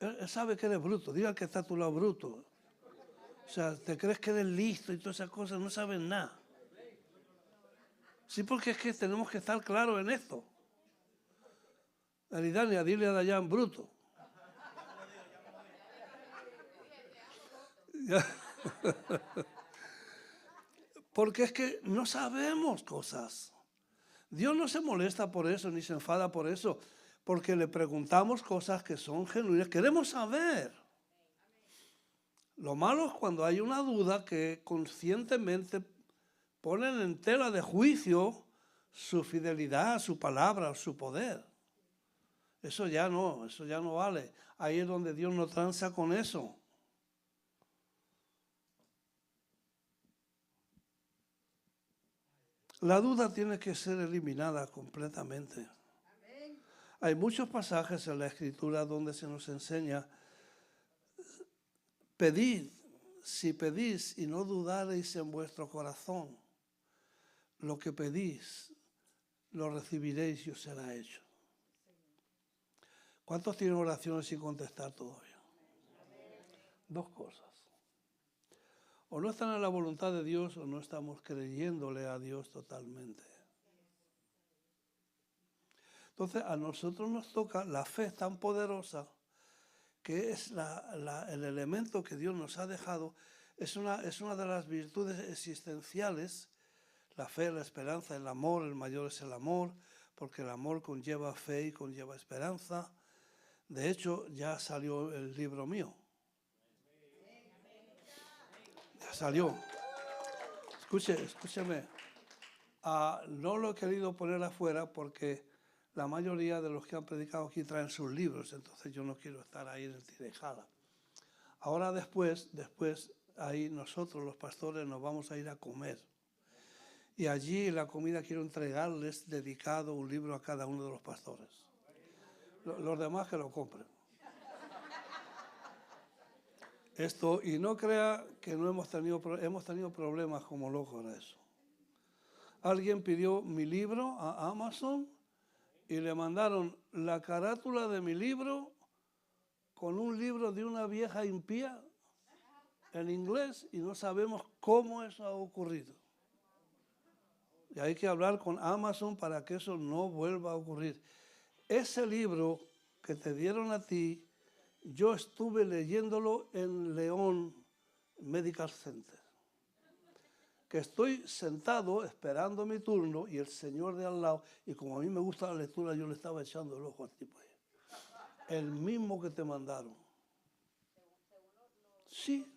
Él sabe que eres bruto. Diga al que está a tu lado bruto. O sea, te crees que eres listo y todas esas cosas, no sabes nada. Sí, porque es que tenemos que estar claros en esto. Aridania, dile a Dayan bruto. Porque es que no sabemos cosas. Dios no se molesta por eso, ni se enfada por eso, porque le preguntamos cosas que son genuinas. Queremos saber. Lo malo es cuando hay una duda que conscientemente ponen en tela de juicio su fidelidad, su palabra, su poder. Eso ya no vale. Ahí es donde Dios no tranza con eso. La duda tiene que ser eliminada completamente. Hay muchos pasajes en la Escritura donde se nos enseña, pedid, si pedís y no dudareis en vuestro corazón, lo que pedís, lo recibiréis y os será hecho. ¿Cuántos tienen oraciones sin contestar todavía? Dos cosas. o no están en la voluntad de Dios o no estamos creyéndole a Dios totalmente. Entonces a nosotros nos toca, la fe es tan poderosa que es el elemento que Dios nos ha dejado, es una de las virtudes existenciales. La fe, la esperanza, el amor, el mayor es el amor, porque el amor conlleva fe y conlleva esperanza. De hecho, ya salió el libro mío. Ya salió. Escúcheme. No lo he querido poner afuera porque la mayoría de los que han predicado aquí traen sus libros, entonces yo no quiero estar ahí en el tirejala. Ahora después, ahí nosotros los pastores nos vamos a ir a comer. Y allí en la comida quiero entregarles dedicado un libro a cada uno de los pastores. Los demás que lo compren. Y no crea que no hemos tenido problemas como locos de eso. Alguien pidió mi libro a Amazon y le mandaron la carátula de mi libro con un libro de una vieja impía en inglés y no sabemos cómo eso ha ocurrido. Y hay que hablar con Amazon para que eso no vuelva a ocurrir. Ese libro que te dieron a ti, yo estuve leyéndolo en León Medical Center. Que estoy sentado esperando mi turno y el señor de al lado, y como a mí me gusta la lectura, yo le estaba echando el ojo al tipo ahí. El mismo que te mandaron. Sí.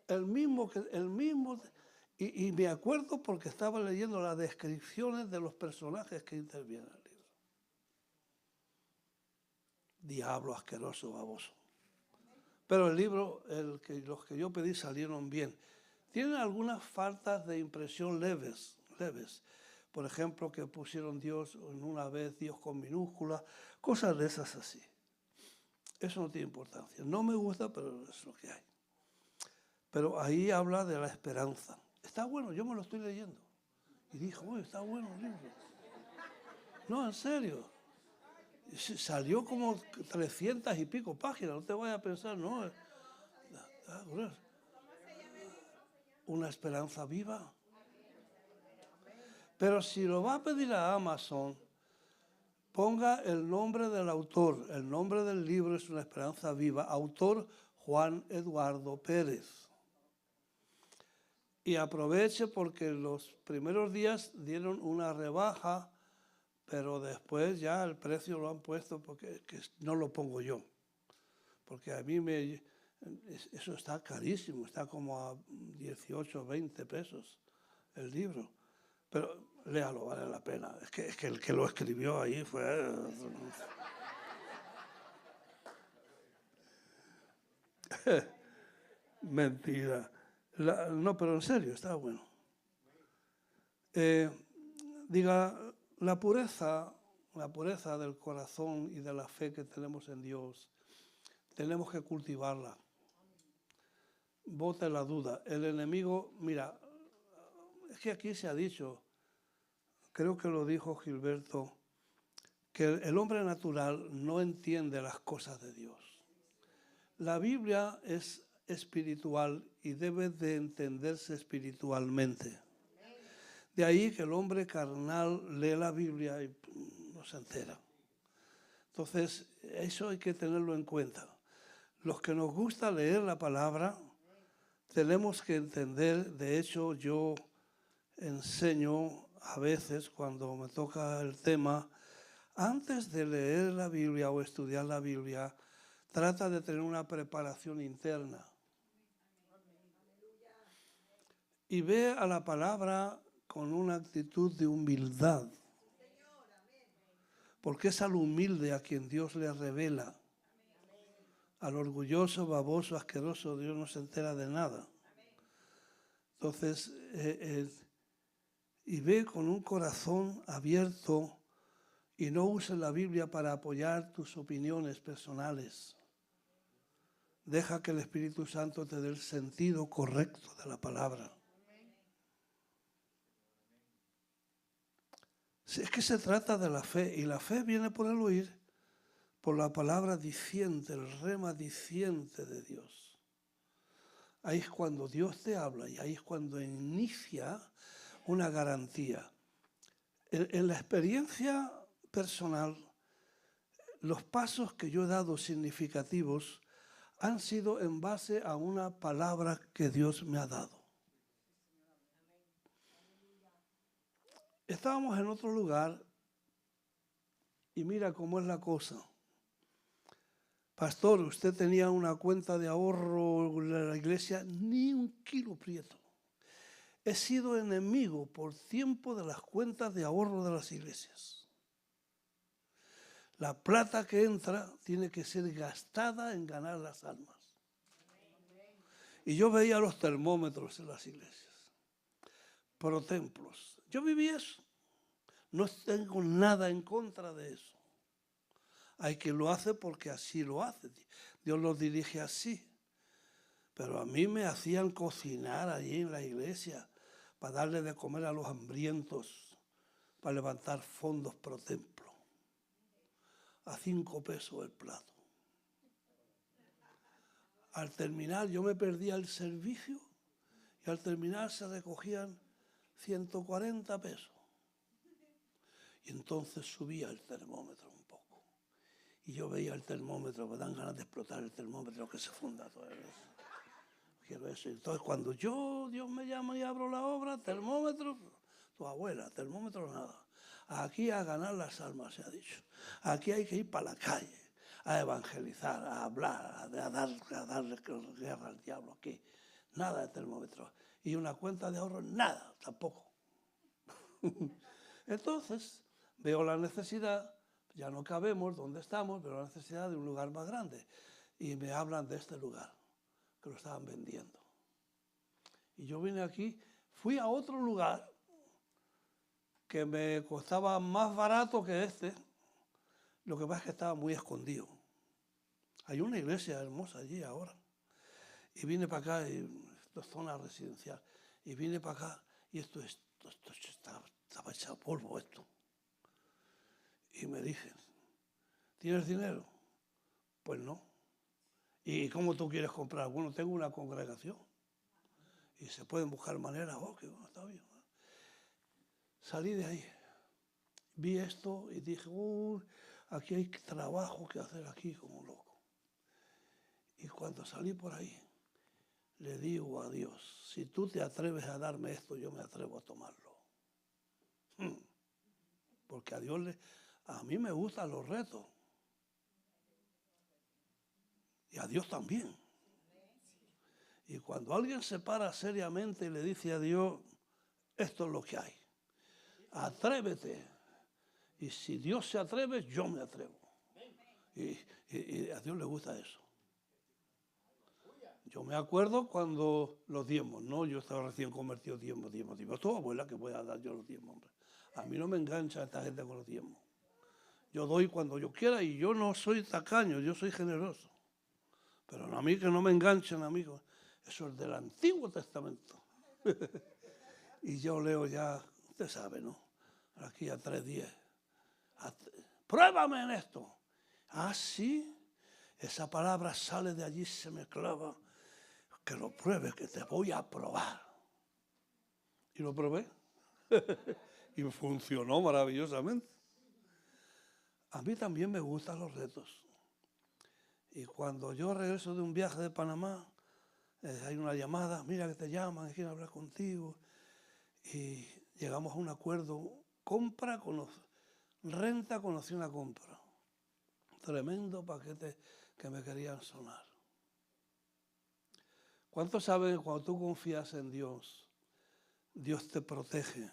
El mismo. Y me acuerdo porque estaba leyendo las descripciones de los personajes que intervienen en el libro. Diablo asqueroso, baboso. Pero el libro, los que yo pedí salieron bien. Tienen algunas faltas de impresión leves. Por ejemplo, que pusieron Dios en una vez, Dios con minúsculas, cosas de esas así. Eso no tiene importancia. No me gusta, pero es lo que hay. Pero ahí habla de la esperanza. Está bueno, yo me lo estoy leyendo. Y dijo, uy, está bueno el libro. No, en serio. Salió como 300 y pico páginas, no te vayas a pensar, no. Una esperanza viva. Pero si lo va a pedir a Amazon, ponga el nombre del autor. El nombre del libro es Una esperanza viva. Autor Juan Eduardo Pérez. Y aproveche porque los primeros días dieron una rebaja, pero después ya el precio lo han puesto porque no lo pongo yo. Porque a mí eso está carísimo, está como a 18, 20 pesos el libro. Pero léalo, vale la pena. Es que el que lo escribió ahí fue... Mentira. No, pero en serio, está bueno. Diga, la pureza del corazón y de la fe que tenemos en Dios, tenemos que cultivarla. Bote la duda. El enemigo, mira, es que aquí se ha dicho, creo que lo dijo Gilberto, que el hombre natural no entiende las cosas de Dios. La Biblia es espiritual y debe de entenderse espiritualmente. De ahí que el hombre carnal lee la Biblia y no se entera. Entonces, eso hay que tenerlo en cuenta. Los que nos gusta leer la palabra, tenemos que entender, de hecho yo enseño a veces cuando me toca el tema, antes de leer la Biblia o estudiar la Biblia, trata de tener una preparación interna. Y ve a la palabra con una actitud de humildad. Porque es al humilde a quien Dios le revela. Al orgulloso, baboso, asqueroso, Dios no se entera de nada. Entonces, y ve con un corazón abierto y no uses la Biblia para apoyar tus opiniones personales. Deja que el Espíritu Santo te dé el sentido correcto de la palabra. Es que se trata de la fe, y la fe viene por el oír, por la palabra diciente, el rema diciente de Dios. Ahí es cuando Dios te habla y ahí es cuando inicia una garantía. En la experiencia personal, los pasos que yo he dado significativos han sido en base a una palabra que Dios me ha dado. Estábamos en otro lugar y mira cómo es la cosa. Pastor, usted tenía una cuenta de ahorro en la iglesia, ni un kilo prieto. He sido enemigo por tiempo de las cuentas de ahorro de las iglesias. La plata que entra tiene que ser gastada en ganar las almas. Y yo veía los termómetros en las iglesias, pro templos. Yo viví eso. No tengo nada en contra de eso. Hay quien lo hace porque así lo hace. Dios lo dirige así. Pero a mí me hacían cocinar allí en la iglesia para darle de comer a los hambrientos, para levantar fondos pro templo. A 5 pesos el plato. Al terminar yo me perdía el servicio y al terminar se recogían 140 pesos. Y entonces subía el termómetro un poco. Y yo veía el termómetro, me dan ganas de explotar el termómetro que se funda todo eso. Quiero eso. Entonces cuando Dios me llama y abro la obra, termómetro, tu abuela, termómetro nada. Aquí a ganar las almas, se ha dicho. Aquí hay que ir para la calle, a evangelizar, a hablar, a darle guerra al diablo aquí. Nada de termómetro. Y una cuenta de ahorro, nada, tampoco. Entonces, veo la necesidad, ya no cabemos donde estamos, veo la necesidad de un lugar más grande. Y me hablan de este lugar, que lo estaban vendiendo. Y yo vine aquí, fui a otro lugar que me costaba más barato que este, lo que pasa es que estaba muy escondido. Hay una iglesia hermosa allí ahora. Y vine para acá, esto es zona residencial, y vine para acá, y esto estaba echado polvo esto. Y me dicen, ¿tienes dinero? Pues no. ¿Y cómo tú quieres comprar? Bueno, tengo una congregación. Y se pueden buscar maneras, que bueno, está bien. Salí de ahí, vi esto y dije, aquí hay trabajo que hacer aquí como loco. Y cuando salí por ahí, le digo a Dios, si tú te atreves a darme esto, yo me atrevo a tomarlo. Porque a mí me gustan los retos. Y a Dios también. Y cuando alguien se para seriamente y le dice a Dios, esto es lo que hay. Atrévete. Y si Dios se atreve, yo me atrevo. Y a Dios le gusta eso. Yo me acuerdo cuando los diezmos, ¿no? Yo estaba recién convertido, diezmos. Tu abuela que voy a dar yo los diezmos, hombre. A mí no me engancha esta gente con los diezmos. Yo doy cuando yo quiera y yo no soy tacaño, yo soy generoso. Pero a mí que no me enganchen, amigos. Eso es del Antiguo Testamento. Y yo leo ya, usted sabe, ¿no? Aquí a 3:10. Pruébame en esto. Ah, sí. Esa palabra sale de allí, se me clava. Que lo pruebes, que te voy a probar. Y lo probé. Y funcionó maravillosamente. A mí también me gustan los retos. Y cuando yo regreso de un viaje de Panamá, hay una llamada, mira que te llaman, quieren hablar contigo. Y llegamos a un acuerdo, renta conocí una compra. Tremendo paquete que me querían sonar. ¿Cuántos saben que cuando tú confías en Dios, Dios te protege?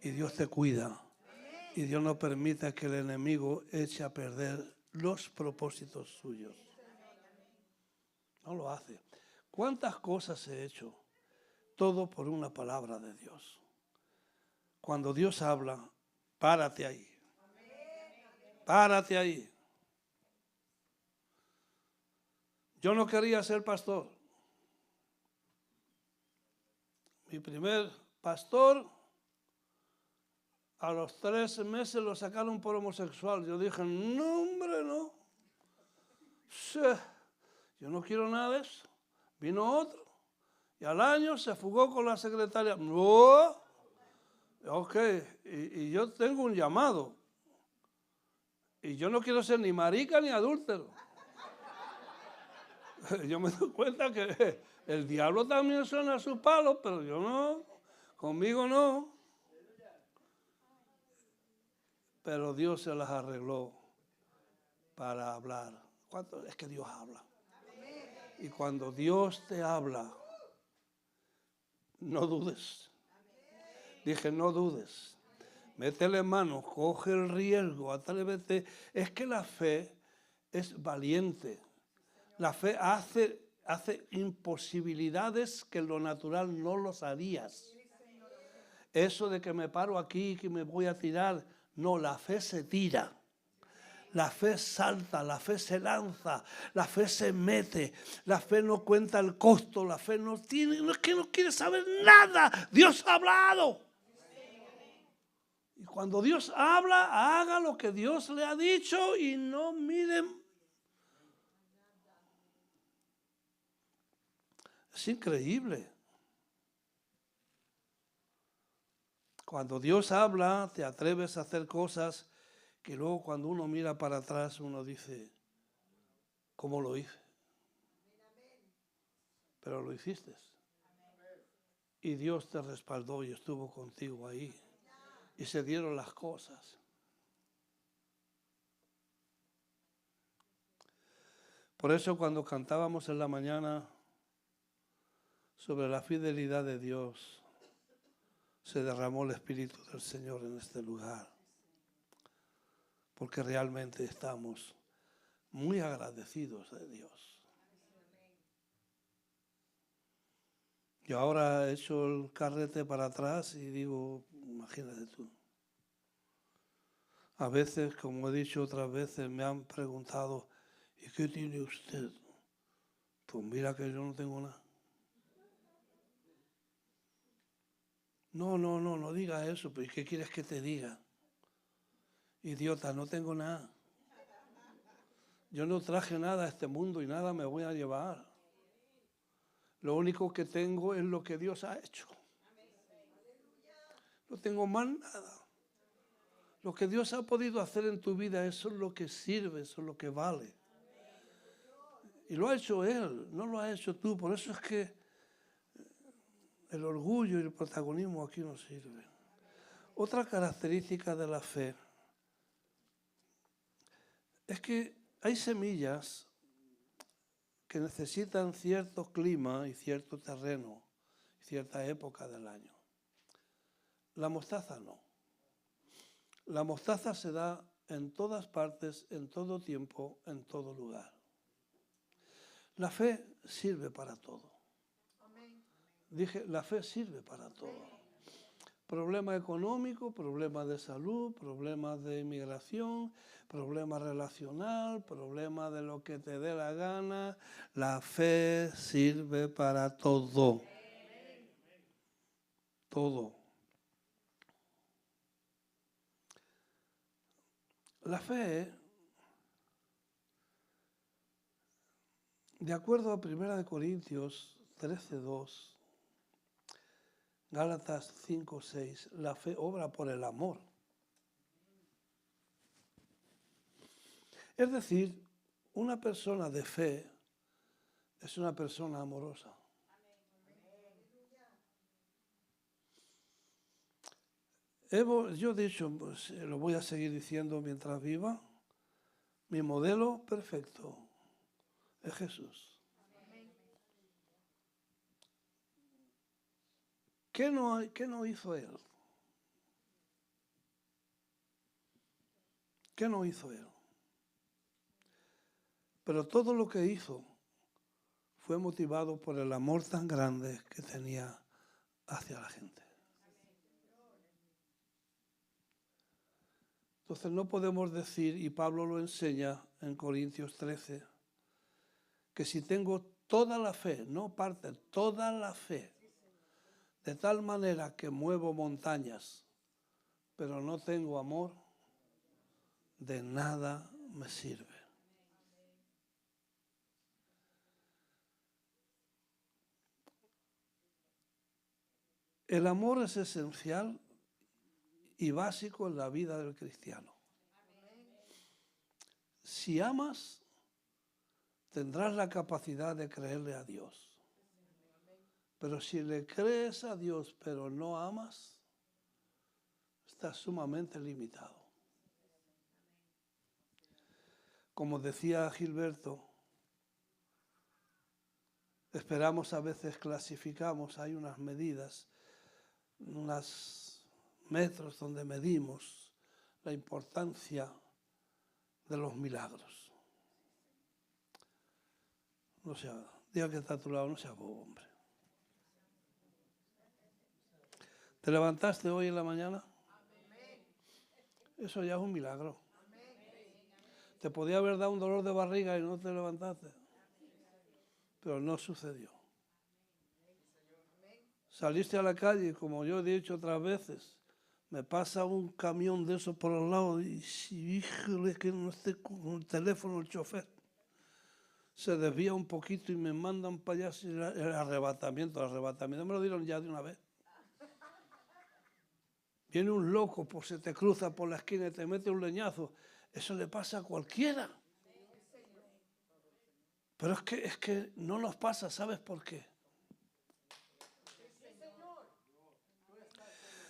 Y Dios te cuida. Y Dios no permite que el enemigo eche a perder los propósitos suyos. No lo hace. ¿Cuántas cosas he hecho? Todo por una palabra de Dios. Cuando Dios habla, párate ahí. Párate ahí. Yo no quería ser pastor. Mi primer pastor, a los 3 meses lo sacaron por homosexual. Yo dije, no, hombre, no. Yo no quiero nada de eso. Vino otro. Y al año se fugó con la secretaria. No. Ok, y yo tengo un llamado. Y yo no quiero ser ni marica ni adúltero. Yo me doy cuenta que el diablo también suena a sus palos, pero yo no. Conmigo no. Pero Dios se las arregló para hablar. ¿Cuánto? Es que Dios habla. Y cuando Dios te habla, no dudes. Dije, no dudes. Métele mano, coge el riesgo, atrévete. Es que la fe es valiente. La fe hace imposibilidades que en lo natural no los harías. Eso de que me paro aquí, que me voy a tirar, no, la fe se tira. La fe salta, la fe se lanza, la fe se mete, la fe no cuenta el costo, la fe no es que no quiere saber nada. Dios ha hablado. Y cuando Dios habla, haga lo que Dios le ha dicho y no miren. Es increíble. Cuando Dios habla, te atreves a hacer cosas que luego cuando uno mira para atrás, uno dice, ¿cómo lo hice? Pero lo hiciste. Y Dios te respaldó y estuvo contigo ahí. Y se dieron las cosas. Por eso cuando cantábamos en la mañana sobre la fidelidad de Dios, se derramó el Espíritu del Señor en este lugar. Porque realmente estamos muy agradecidos de Dios. Yo ahora he hecho el carrete para atrás y digo, imagínate tú. A veces, como he dicho otras veces, me han preguntado, ¿y qué tiene usted? Pues mira que yo no tengo nada. No diga eso, pero ¿qué quieres que te diga? Idiota, no tengo nada. Yo no traje nada a este mundo y nada me voy a llevar. Lo único que tengo es lo que Dios ha hecho. No tengo más nada. Lo que Dios ha podido hacer en tu vida, eso es lo que sirve, eso es lo que vale. Y lo ha hecho Él, no lo has hecho tú. Por eso es que el orgullo y el protagonismo aquí no sirven. Otra característica de la fe es que hay semillas que necesitan cierto clima y cierto terreno, cierta época del año. La mostaza no. La mostaza se da en todas partes, en todo tiempo, en todo lugar. La fe sirve para todo. Dije, la fe sirve para todo. Problema económico, problemas de salud, problemas de inmigración, problema relacional, problema de lo que te dé la gana. La fe sirve para todo. Todo. La fe, de acuerdo a 1 Corintios 13:2, Gálatas 5:6, la fe obra por el amor. Es decir, una persona de fe es una persona amorosa. Yo he dicho, pues, lo voy a seguir diciendo mientras viva, mi modelo perfecto es Jesús. ¿Qué no hizo Él? ¿Qué no hizo Él? Pero todo lo que hizo fue motivado por el amor tan grande que tenía hacia la gente. Entonces no podemos decir, y Pablo lo enseña en Corintios 13, que si tengo toda la fe, no parte, toda la fe, de tal manera que muevo montañas, pero no tengo amor, de nada me sirve. El amor es esencial y básico en la vida del cristiano. Si amas, tendrás la capacidad de creerle a Dios. Pero si le crees a Dios pero no amas, estás sumamente limitado. Como decía Gilberto, esperamos a veces, clasificamos, hay unas medidas, unos metros donde medimos la importancia de los milagros. No sea, diga que está a tu lado, no sea bobo, hombre. ¿Te levantaste hoy en la mañana? Eso ya es un milagro. Te podía haber dado un dolor de barriga y no te levantaste. Pero no sucedió. Saliste a la calle, como yo he dicho otras veces, me pasa un camión de esos por el lado y híjole, que no esté con el teléfono el chofer. Se desvía un poquito y me mandan para allá el arrebatamiento me lo dieron ya de una vez. Viene un loco, pues se te cruza por la esquina y te mete un leñazo. Eso le pasa a cualquiera. Pero es que no nos pasa, ¿sabes por qué?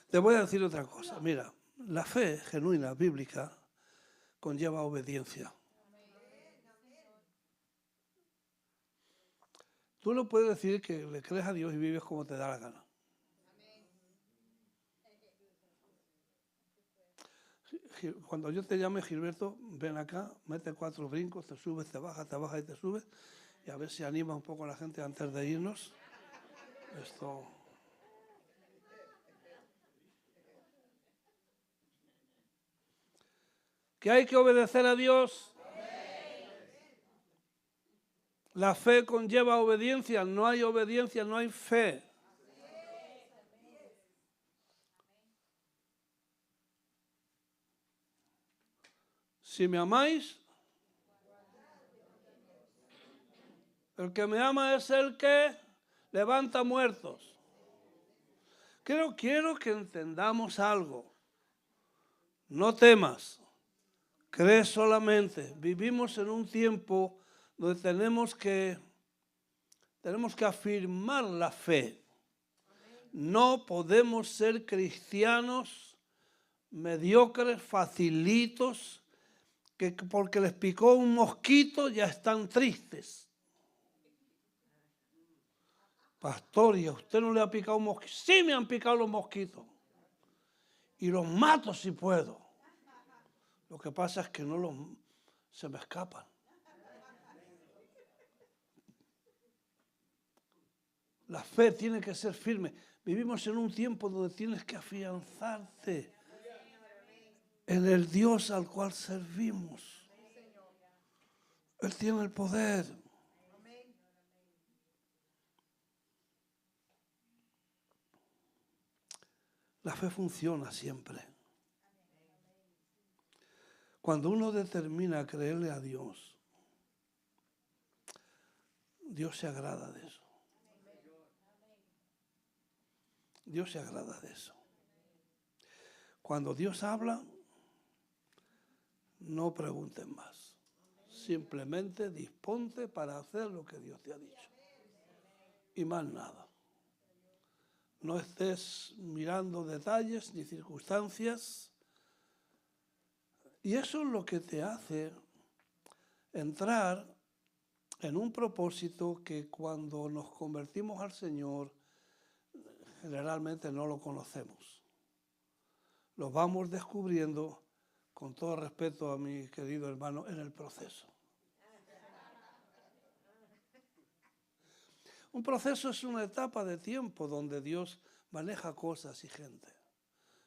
Te voy a decir otra cosa. Mira, la fe genuina, bíblica, conlleva obediencia. Tú no puedes decir que le crees a Dios y vives como te da la gana. Cuando yo te llame, Gilberto, ven acá, mete 4 brincos, te subes, te bajas y te subes, y a ver si anima un poco a la gente antes de irnos. Esto... ¿Que hay que obedecer a Dios? La fe conlleva obediencia, no hay obediencia, no hay fe. Si me amáis, el que me ama es el que levanta muertos. Quiero que entendamos algo. No temas, cree solamente. Vivimos en un tiempo donde tenemos que afirmar la fe. No podemos ser cristianos mediocres, facilitos, que porque les picó un mosquito ya están tristes. Pastor, ¿y a usted no le ha picado un mosquito? Sí, me han picado los mosquitos. Y los mato si puedo. Lo que pasa es que se me escapan. La fe tiene que ser firme. Vivimos en un tiempo donde tienes que afianzarte en el Dios al cual servimos. Él tiene el poder. La fe funciona siempre. Cuando uno determina creerle a Dios, Dios se agrada de eso. Dios se agrada de eso. Cuando Dios habla, no preguntes más. Simplemente disponte para hacer lo que Dios te ha dicho. Y más nada. No estés mirando detalles ni circunstancias. Y eso es lo que te hace entrar en un propósito que cuando nos convertimos al Señor, generalmente no lo conocemos. Lo vamos descubriendo, con todo respeto a mi querido hermano, en el proceso. Un proceso es una etapa de tiempo donde Dios maneja cosas y gente.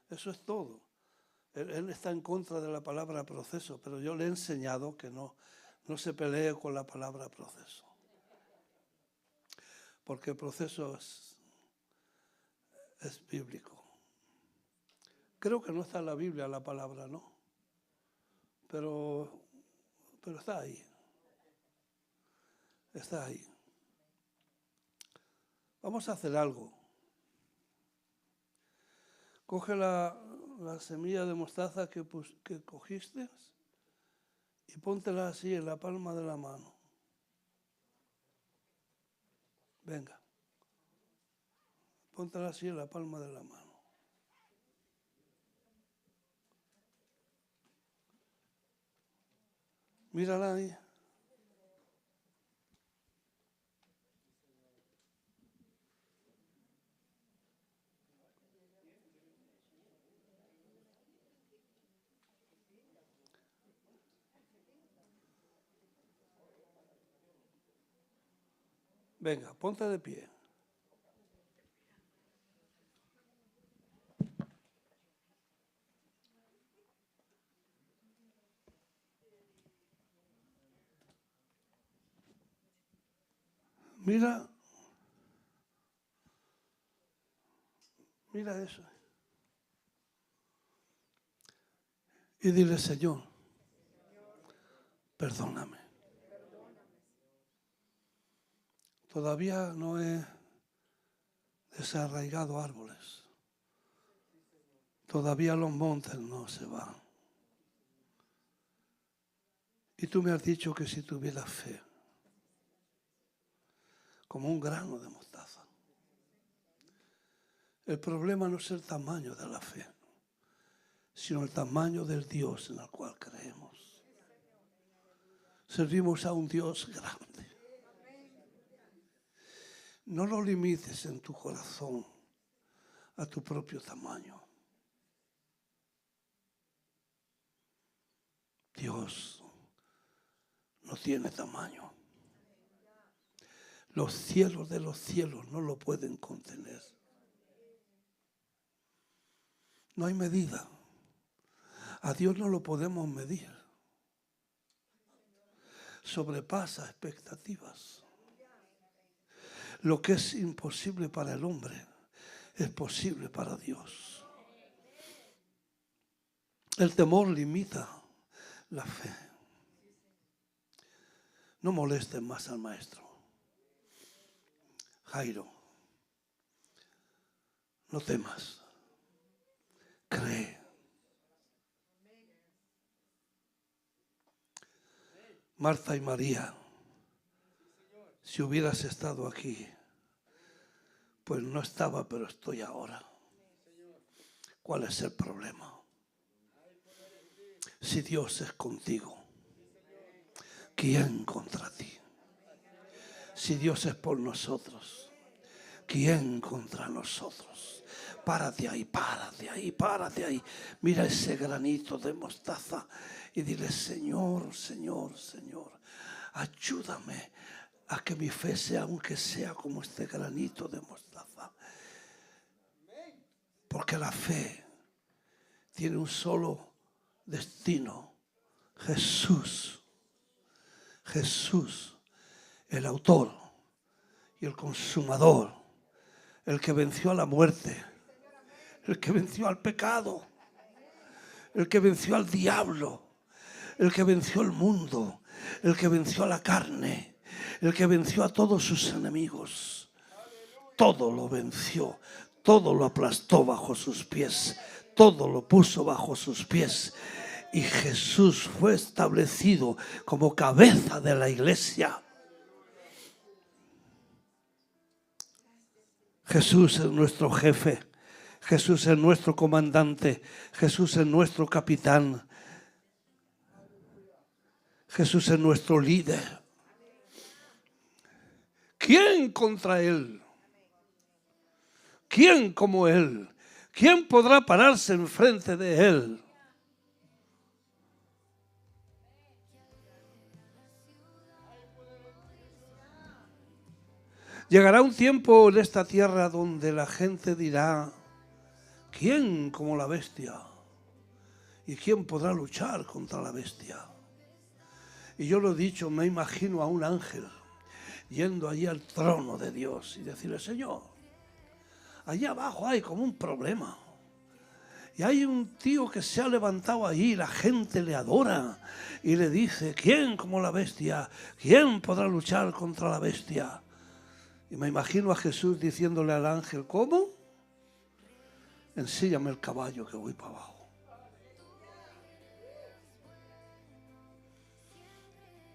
Eso es todo. Él está en contra de la palabra proceso, pero yo le he enseñado que no se pelee con la palabra proceso. Porque el proceso es bíblico. Creo que no está en la Biblia la palabra, ¿no? Pero está ahí. Está ahí. Vamos a hacer algo. Coge la semilla de mostaza que cogiste y póntela así en la palma de la mano. Venga. Póntela así en la palma de la mano. Mírala ahí. Venga, ponte de pie. Mira eso. Y dile, Señor, perdóname. Todavía no he desarraigado árboles. Todavía los montes no se van. Y tú me has dicho que si tuviera fe, como un grano de mostaza. El problema no es el tamaño de la fe, sino el tamaño del Dios en el cual creemos. Servimos a un Dios grande. No lo limites en tu corazón a tu propio tamaño. Dios no tiene tamaño. Los cielos de los cielos no lo pueden contener. No hay medida. A Dios no lo podemos medir. Sobrepasa expectativas. Lo que es imposible para el hombre es posible para Dios. El temor limita la fe. No molesten más al maestro. Jairo, no temas. Cree. Marta y María, si hubieras estado aquí, pues no estaba, pero estoy ahora. ¿Cuál es el problema? Si Dios es contigo, ¿quién contra ti? Si Dios es por nosotros, ¿quién contra nosotros? Párate ahí, párate ahí, párate ahí. Mira ese granito de mostaza y dile, Señor, Señor, Señor, ayúdame a que mi fe sea, aunque sea como este granito de mostaza. Porque la fe tiene un solo destino: Jesús. Jesús, el autor y el consumador, el que venció a la muerte, el que venció al pecado, el que venció al diablo, el que venció al mundo, el que venció a la carne, el que venció a todos sus enemigos. Todo lo venció, todo lo aplastó bajo sus pies, todo lo puso bajo sus pies. Y Jesús fue establecido como cabeza de la iglesia. Jesús es nuestro jefe. Jesús es nuestro comandante. Jesús es nuestro capitán. Jesús es nuestro líder. ¿Quién contra Él? ¿Quién como Él? ¿Quién podrá pararse enfrente de Él? Llegará un tiempo en esta tierra donde la gente dirá, ¿quién como la bestia? ¿Y quién podrá luchar contra la bestia? Y yo lo he dicho, me imagino a un ángel yendo allí al trono de Dios y decirle, Señor, allí abajo hay como un problema. Y hay un tío que se ha levantado ahí, la gente le adora y le dice, ¿quién como la bestia? ¿Quién podrá luchar contra la bestia? Y me imagino a Jesús diciéndole al ángel, ¿cómo? ensíllame el caballo que voy para abajo.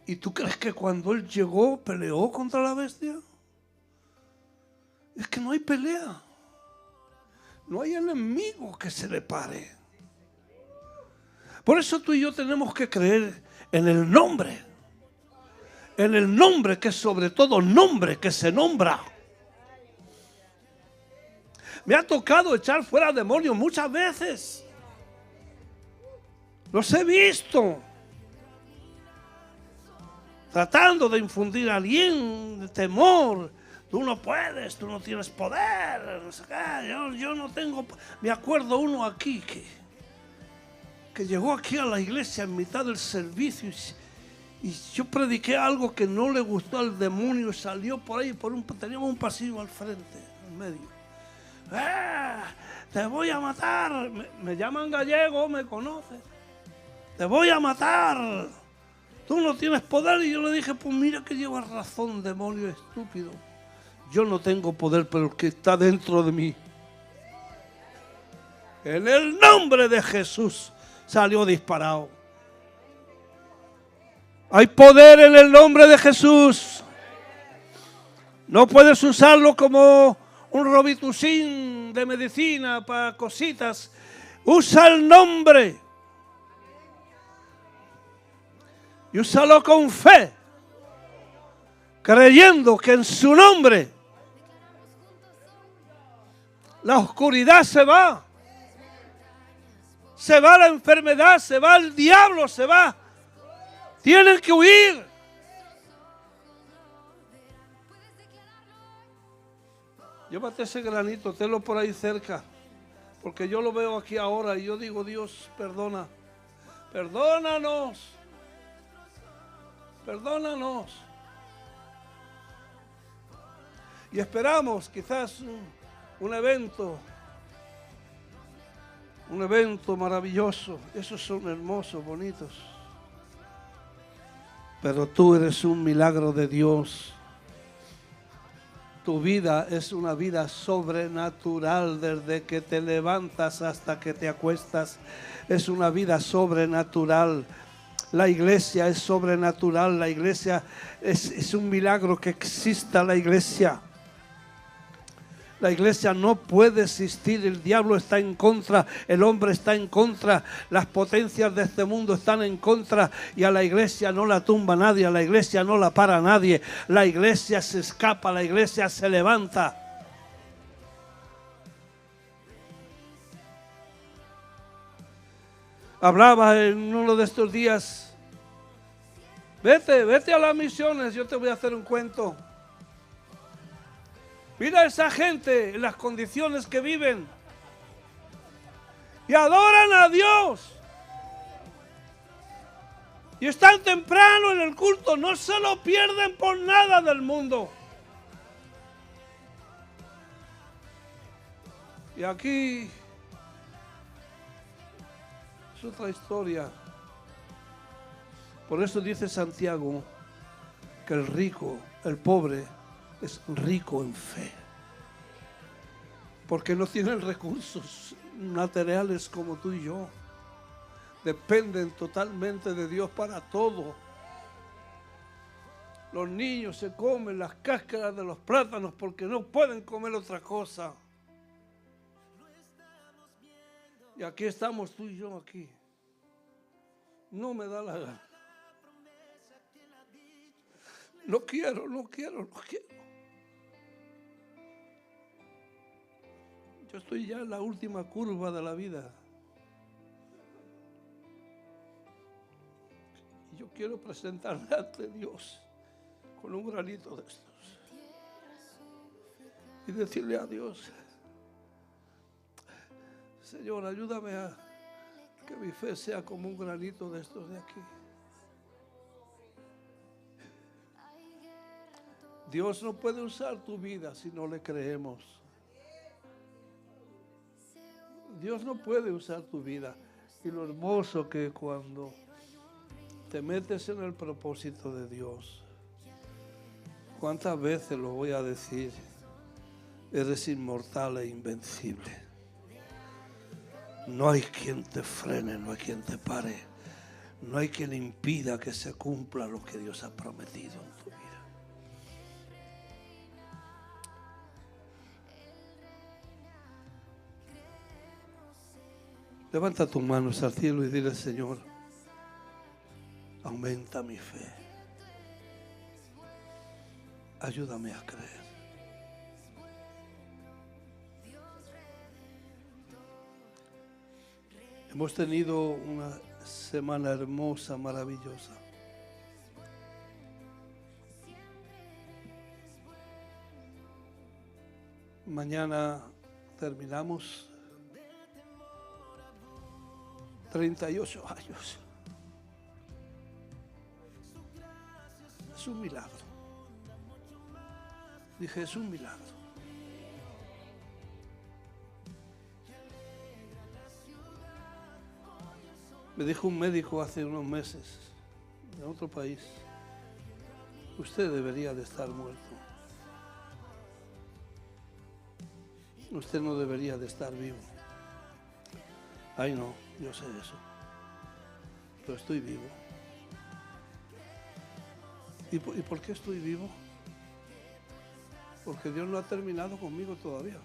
¿Y tú crees que cuando él llegó peleó contra la bestia? Es que no hay pelea. No hay enemigo que se le pare. Por eso tú y yo tenemos que creer en el nombre. En el nombre que es sobre todo nombre que se nombra. Me ha tocado echar fuera demonios muchas veces. Los he visto. Tratando de infundir a alguien temor. Tú no puedes, tú no tienes poder. Yo no tengo. Me acuerdo uno aquí que llegó aquí a la iglesia en mitad del servicio y yo prediqué algo que no le gustó al demonio y salió por ahí, teníamos un pasillo al frente, en medio. Te voy a matar. Me llaman gallego, me conoce. Te voy a matar. Tú no tienes poder. Y yo le dije, pues mira que llevas razón, demonio estúpido. Yo no tengo poder, pero el que está dentro de mí. En el nombre de Jesús salió disparado. Hay poder en el nombre de Jesús. No puedes usarlo como un robitusín de medicina para cositas. Usa el nombre. Y úsalo con fe, creyendo que en su nombre la oscuridad se va. Se va la enfermedad, se va el diablo, se va. Tienen que huir. Llévate ese granito, tenlo por ahí cerca. Porque yo lo veo aquí ahora y yo digo, Dios, perdona. Perdónanos. Perdónanos. Y esperamos quizás un evento maravilloso. Esos son hermosos, bonitos. Pero tú eres un milagro de Dios. Tu vida es una vida sobrenatural desde que te levantas hasta que te acuestas. Es una vida sobrenatural. La iglesia es sobrenatural. La iglesia es un milagro que exista la iglesia. La iglesia no puede existir, el diablo está en contra, el hombre está en contra, las potencias de este mundo están en contra y a la iglesia no la tumba nadie, a la iglesia no la para nadie, la iglesia se escapa, la iglesia se levanta. Hablaba en uno de estos días, vete a las misiones, yo te voy a hacer un cuento. Mira a esa gente en las condiciones que viven y adoran a Dios. Y están temprano en el culto, no se lo pierden por nada del mundo. Y aquí es otra historia. Por eso dice Santiago que el rico, el pobre, es rico en fe. Porque no tienen recursos materiales como tú y yo. Dependen totalmente de Dios para todo. Los niños se comen las cáscaras de los plátanos porque no pueden comer otra cosa. Y aquí estamos tú y yo aquí. No me da la gana. No quiero. Yo estoy ya en la última curva de la vida. Y yo quiero presentarme ante Dios con un granito de estos. Y decirle a Dios, Señor, ayúdame a que mi fe sea como un granito de estos de aquí. Dios no puede usar tu vida si no le creemos. Dios no puede usar tu vida. Y lo hermoso que cuando te metes en el propósito de Dios, ¿cuántas veces lo voy a decir? Eres inmortal e invencible. No hay quien te frene, no hay quien te pare, no hay quien impida que se cumpla lo que Dios ha prometido en tu vida. Levanta tus manos al cielo y dile: Señor, aumenta mi fe. Ayúdame a creer. Hemos tenido una semana hermosa, maravillosa. Mañana terminamos 38 años. Es un milagro. Dije, es un milagro. Me dijo un médico hace unos meses, en otro país: usted debería de estar muerto. Usted no debería de estar vivo. Ay, no, yo sé eso. Pero estoy vivo. ¿Y por qué estoy vivo? Porque Dios no ha terminado conmigo todavía.